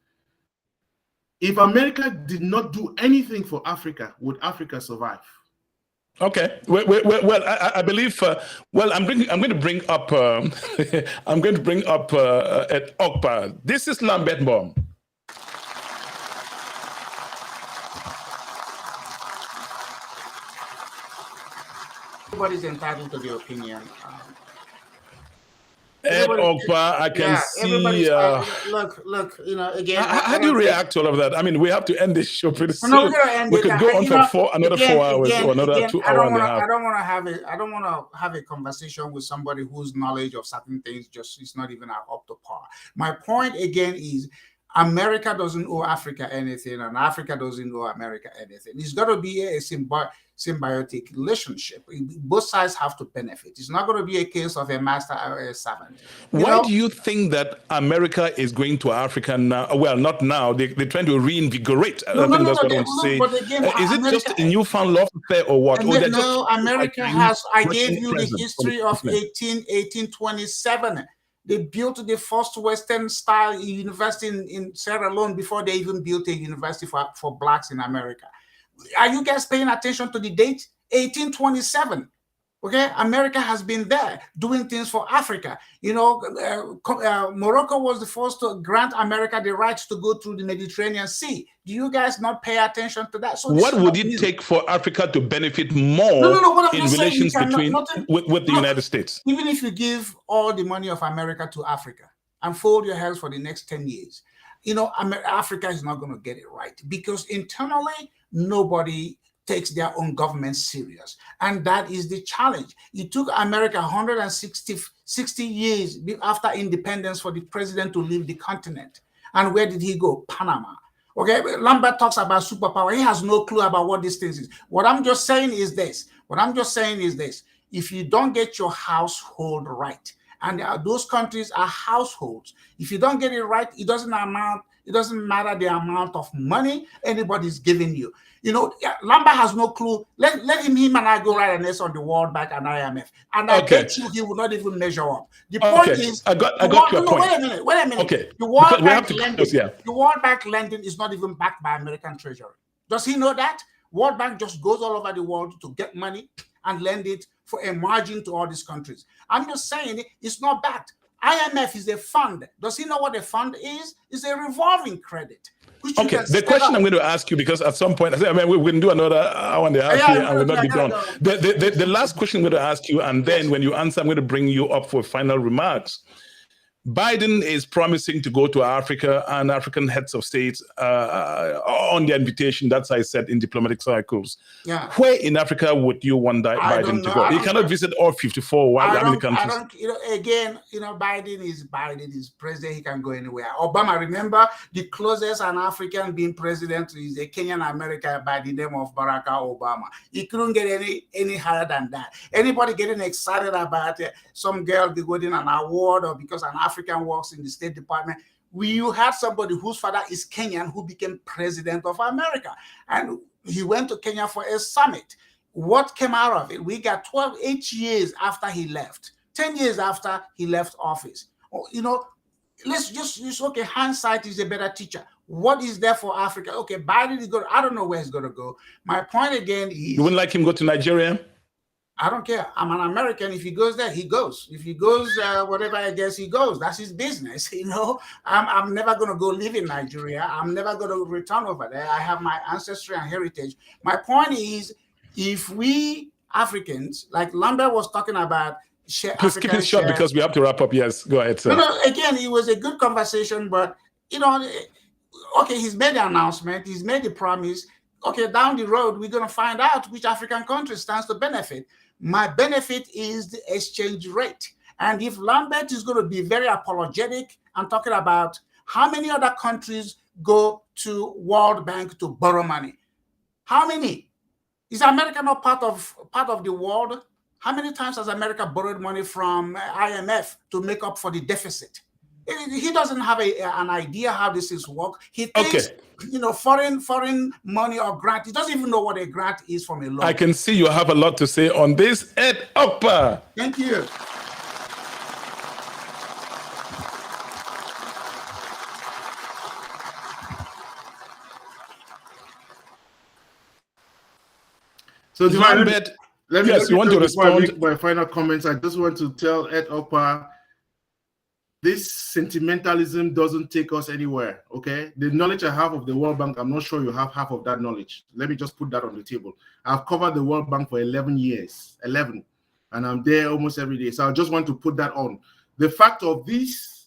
if America did not do anything for Africa, would Africa survive? Okay. Well, I believe. Well, I'm going to bring up. I'm going to bring up at Okpa. This is Lambert Bomb. Everybody's entitled to their opinion. Ed Okpa, I can see. Look, you know, again. How do you react to all of that? I mean, we have to end this show pretty soon. No, we could go on for another 4 hours or another 2 hours and a half. I don't want to have a conversation with somebody whose knowledge of certain things just is not even up to par. My point again is, America doesn't owe Africa anything, and Africa doesn't owe America anything. It's got to be a symbiotic relationship. Both sides have to benefit. It's not going to be a case of a master or a servant. Why do you think that America is going to Africa now? Well, not now. They're trying to reinvigorate. I think that's what I want to say. Again, is it just a newfound love affair or what? No, America has. I gave you the history of 1827. They built the first Western-style university in Sierra Leone before they even built a university for blacks in America. Are you guys paying attention to the date? 1827. Okay, America has been there doing things for Africa. You know, Morocco was the first to grant America the rights to go through the Mediterranean Sea. Do you guys not pay attention to that? So what would it take for Africa to benefit more in relations with the United States? Even if you give all the money of America to Africa and fold your hands for the next 10 years, you know, Africa is not going to get it right, because internally, nobody takes their own government serious. And that is the challenge. It took America 160 years after independence for the president to leave the continent. And where did he go? Panama. Okay, Lambert talks about superpower. He has no clue about what these things is. What I'm just saying is this. If you don't get your household right, and those countries are households, if you don't get it right, it doesn't matter the amount of money anybody's giving you. You know, Lambert has no clue. Let him and I go right and on the World Bank and IMF. And I bet you he will not even measure up. The point is, I got your point. Wait a minute. Okay. The World Bank lending is not even backed by American Treasury. Does he know that? World Bank just goes all over the world to get money and lend it for a margin to all these countries. I'm just saying it's not backed. IMF is a fund. Does he know what a fund is? It's a revolving credit. Okay, the question I'm going to ask you, because at some point, I mean, we can do another hour and a half here and we'll not be done. The last question I'm going to ask you, and then when you answer, I'm going to bring you up for final remarks. Biden is promising to go to Africa and African heads of states on their invitation. That's how I said in diplomatic circles. Yeah. Where in Africa would you want Biden to go? He cannot visit all 54 countries. Biden is president. He can go anywhere. Obama, remember, the closest an African being president is a Kenyan American by the name of Barack Obama. He couldn't get any higher than that. Anybody getting excited about some girl getting an award or because an African works in the State Department? You had somebody whose father is Kenyan who became president of America, and he went to Kenya for a summit. What came out of it? We got 8 years after he left, 10 years after he left office. You know, let's just use, okay, hindsight is a better teacher. What is there for Africa? Okay, Biden is going, I don't know where he's going to go. My point again is, you wouldn't like him to go to Nigeria? I don't care. I'm an American. If he goes there, he goes. If he goes, whatever I guess he goes. That's his business. I'm never going to go live in Nigeria. I'm never going to return over there. I have my ancestry and heritage. My point is, if we Africans, like Lambert was talking about, please keep it short because we have to wrap up. Yes, go ahead, sir. No, again, it was a good conversation, but okay, he's made the announcement, he's made the promise. Okay, down the road, we're going to find out which African country stands to benefit. My benefit is the exchange rate. And if Lambert is going to be very apologetic and talking about how many other countries go to World Bank to borrow money, how many? Is America not part of the world? How many times has America borrowed money from IMF to make up for the deficit? He doesn't have an idea how this is work. He thinks, foreign money or grant. He doesn't even know what a grant is from a loan. I can see you have a lot to say on this. Ed Okpa. Thank you. So you want to respond? Before I make my final comments, I just want to tell Ed Okpa, this sentimentalism doesn't take us anywhere, okay? The knowledge I have of the World Bank, I'm not sure you have half of that knowledge. Let me just put that on the table. I've covered the World Bank for 11 years, and I'm there almost every day. So I just want to put that on. The fact of this,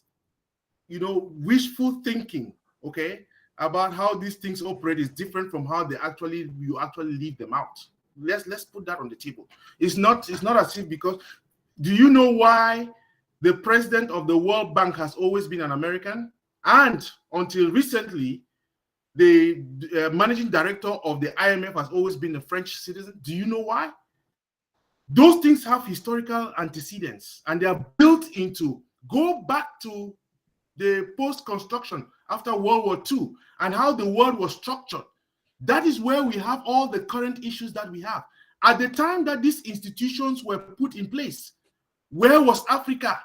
wishful thinking, okay, about how these things operate is different from how you actually leave them out. Let's put that on the table. It's not as if, because do you know why the president of the World Bank has always been an American, and until recently, the managing director of the IMF has always been a French citizen? Do you know why? Those things have historical antecedents, and they are built into, go back to the post-construction after World War II and how the world was structured. That is where we have all the current issues that we have. At the time that these institutions were put in place, where was Africa?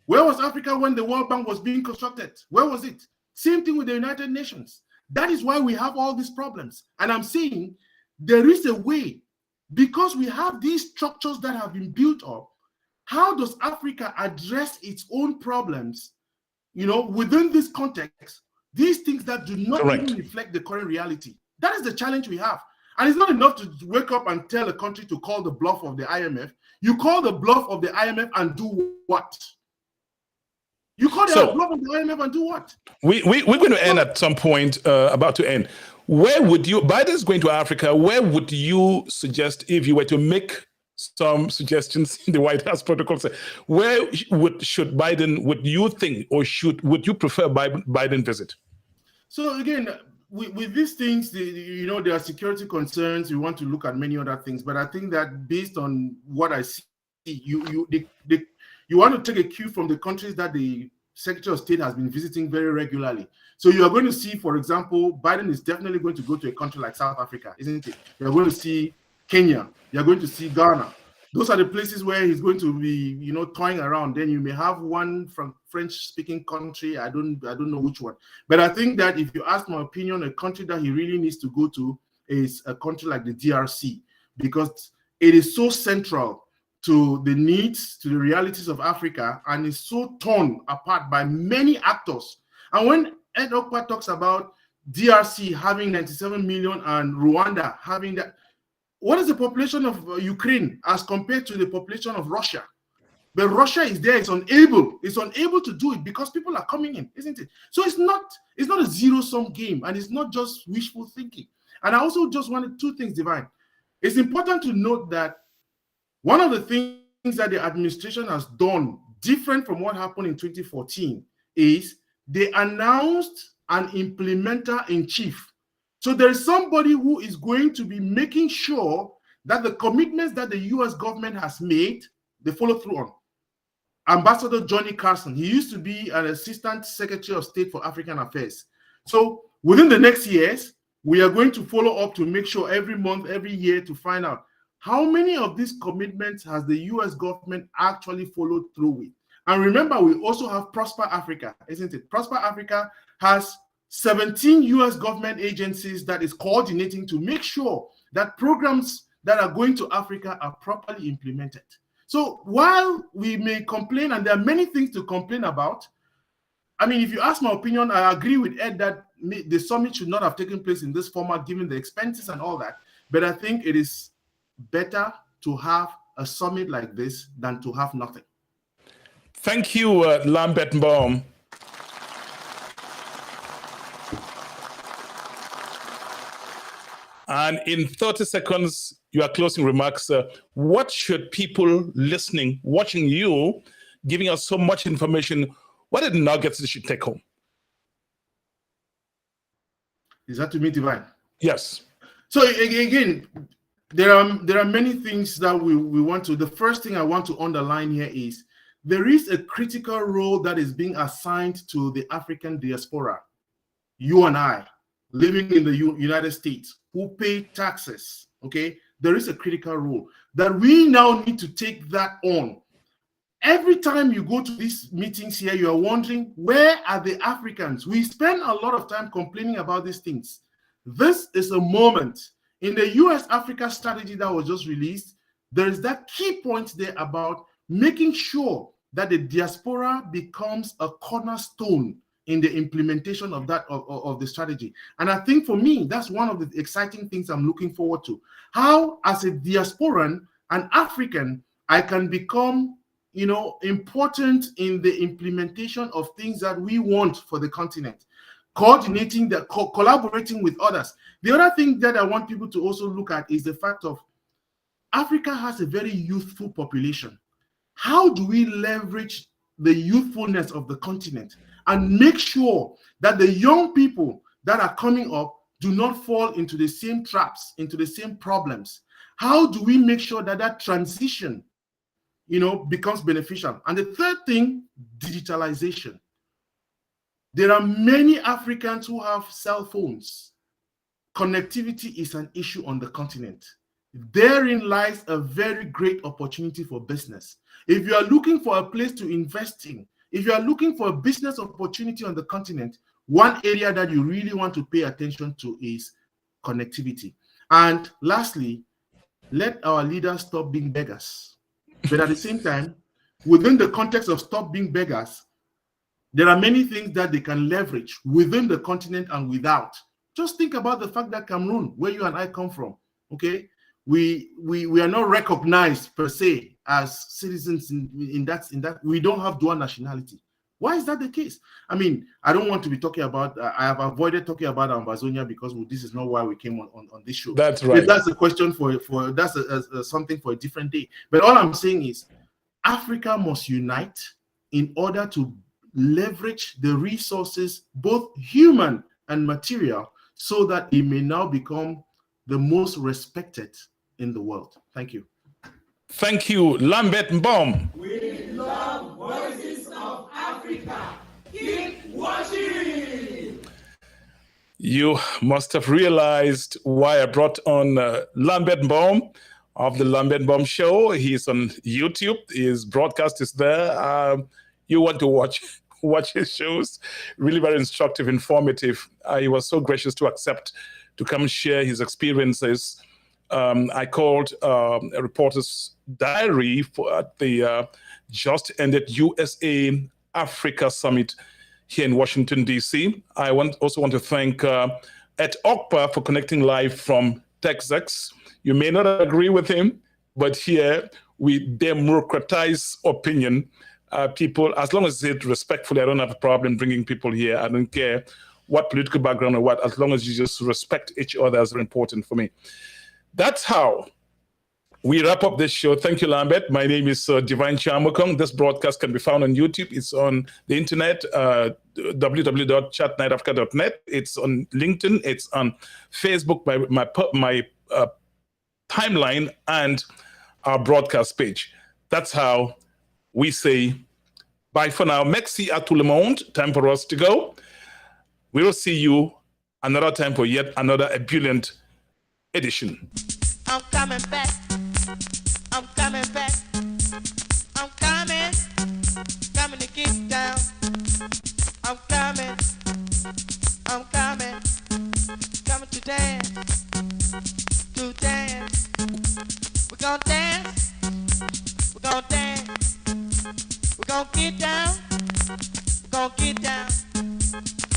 Where was Africa when the World Bank was being constructed? Where was it? Same thing with the United Nations. That is why we have all these problems. And I'm saying there is a way, because we have these structures that have been built up. How does Africa address its own problems, within this context, these things that do not even reflect the current reality? That is the challenge we have. And it's not enough to wake up and tell a country to call the bluff of the IMF. You call the bluff of the IMF and do what? You call the bluff of the IMF and do what? We're going to end at some point, about to end. Where would you, Biden's going to Africa, where would you suggest, if you were to make some suggestions in the White House protocol, where would you think, or would you prefer Biden visit? So again, with these things, there are security concerns. We want to look at many other things, but I think that based on what I see, you want to take a cue from the countries that the Secretary of State has been visiting very regularly. So you are going to see, for example, Biden is definitely going to go to a country like South Africa, isn't it? You're going to see Kenya. You're going to see Ghana. Those are the places where he's going to be, toying around. Then you may have one from French-speaking country. I don't know which one. But I think that if you ask my opinion, a country that he really needs to go to is a country like the DRC, because it is so central to the needs, to the realities of Africa, and is so torn apart by many actors. And when Ed Okpa talks about DRC having 97 million and Rwanda having that, what is the population of Ukraine as compared to the population of Russia? But Russia is there, it's unable to do it because people are coming in, isn't it? So it's not a zero-sum game, and it's not just wishful thinking. And I also just wanted two things, Divine. It's important to note that one of the things that the administration has done different from what happened in 2014 is they announced an implementer in chief. So there is somebody who is going to be making sure that the commitments that the US government has made, they follow through on. Ambassador Johnny Carson, he used to be an Assistant Secretary of State for African Affairs. So within the next years, we are going to follow up to make sure every month, every year, to find out how many of these commitments has the US government actually followed through with. And remember, we also have Prosper Africa, isn't it? Prosper Africa has 17 US government agencies that is coordinating to make sure that programs that are going to Africa are properly implemented. So while we may complain, and there are many things to complain about, I mean, if you ask my opinion, I agree with Ed that the summit should not have taken place in this format given the expenses and all that. But I think it is better to have a summit like this than to have nothing. Thank you, Lambert Baum. And in 30 seconds, your closing remarks. What should people listening, watching you, giving us so much information, what are the nuggets they should take home? Is that to me, Divine? Yes. So again, there are many things that we want to. The first thing I want to underline here is there is a critical role that is being assigned to the African diaspora. You and I, living in the United States, who pay taxes, okay? There is a critical role that we now need to take that on. Every time you go to these meetings here, you are wondering, where are the Africans? We spend a lot of time complaining about these things. This is a moment. In the US-Africa strategy that was just released, there is that key point there about making sure that the diaspora becomes a cornerstone in the implementation of that of the strategy. And I think for me, that's one of the exciting things I'm looking forward to. How, as a diasporan, an African, I can become, important in the implementation of things that we want for the continent, coordinating, collaborating with others. The other thing that I want people to also look at is the fact of Africa has a very youthful population. How do we leverage the youthfulness of the continent and make sure that the young people that are coming up do not fall into the same traps, into the same problems? How do we make sure that that transition, becomes beneficial? And the third thing, digitalization. There are many Africans who have cell phones. Connectivity is an issue on the continent. Therein lies a very great opportunity for business. If you are looking for a place to invest in, if you are looking for a business opportunity on the continent, one area that you really want to pay attention to is connectivity. And lastly, let our leaders stop being beggars. But at the same time, within the context of stop being beggars, there are many things that they can leverage within the continent and without. Just think about the fact that Cameroon, where you and I come from, okay, we are not recognized per se as citizens in that we don't have dual nationality. Why is that the case? I mean, I don't want to be talking about, I have avoided talking about Ambazonia because this is not why we came on this show. That's right. That's a question for that's something for a different day. But all I'm saying is Africa must unite in order to leverage the resources, both human and material, so that it may now become the most respected in the world. Thank you. Thank you, Lambert Baum. We love Voices of Africa. Keep watching. You must have realized why I brought on Lambert Baum of the Lambert Baum Show. He's on YouTube. His broadcast is there. You want to watch his shows. Really very instructive, informative. He was so gracious to accept to come share his experiences. I called a reporter's diary at the just ended USA Africa Summit here in Washington, D.C. I also want to thank Ed Okpa for connecting live from Texas. You may not agree with him, but here we democratize opinion. People, as long as it's respectfully, I don't have a problem bringing people here. I don't care what political background or what, as long as you just respect each other is very important for me. That's how we wrap up this show. Thank you, Lambert. My name is Divine Chamukong. This broadcast can be found on YouTube. It's on the internet, www.chatnightafrica.net. It's on LinkedIn. It's on Facebook, my timeline, and our broadcast page. That's how we say bye for now. Merci à tout le monde. Time for us to go. We will see you another time for yet another ebullient edition. I'm coming back. I'm coming back. I'm coming to get down. I'm coming to dance, gonna dance. We're gonna dance. We're gonna get down. We're gonna get down.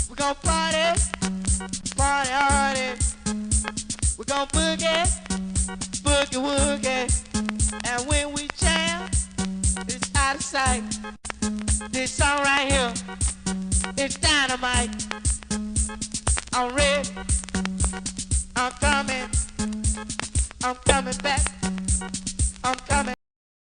We're gonna party. Party hardy. We're gonna boogie. Boogie woogie. And when we jam, it's out of sight. This song right here, it's dynamite. I'm ready. I'm coming back.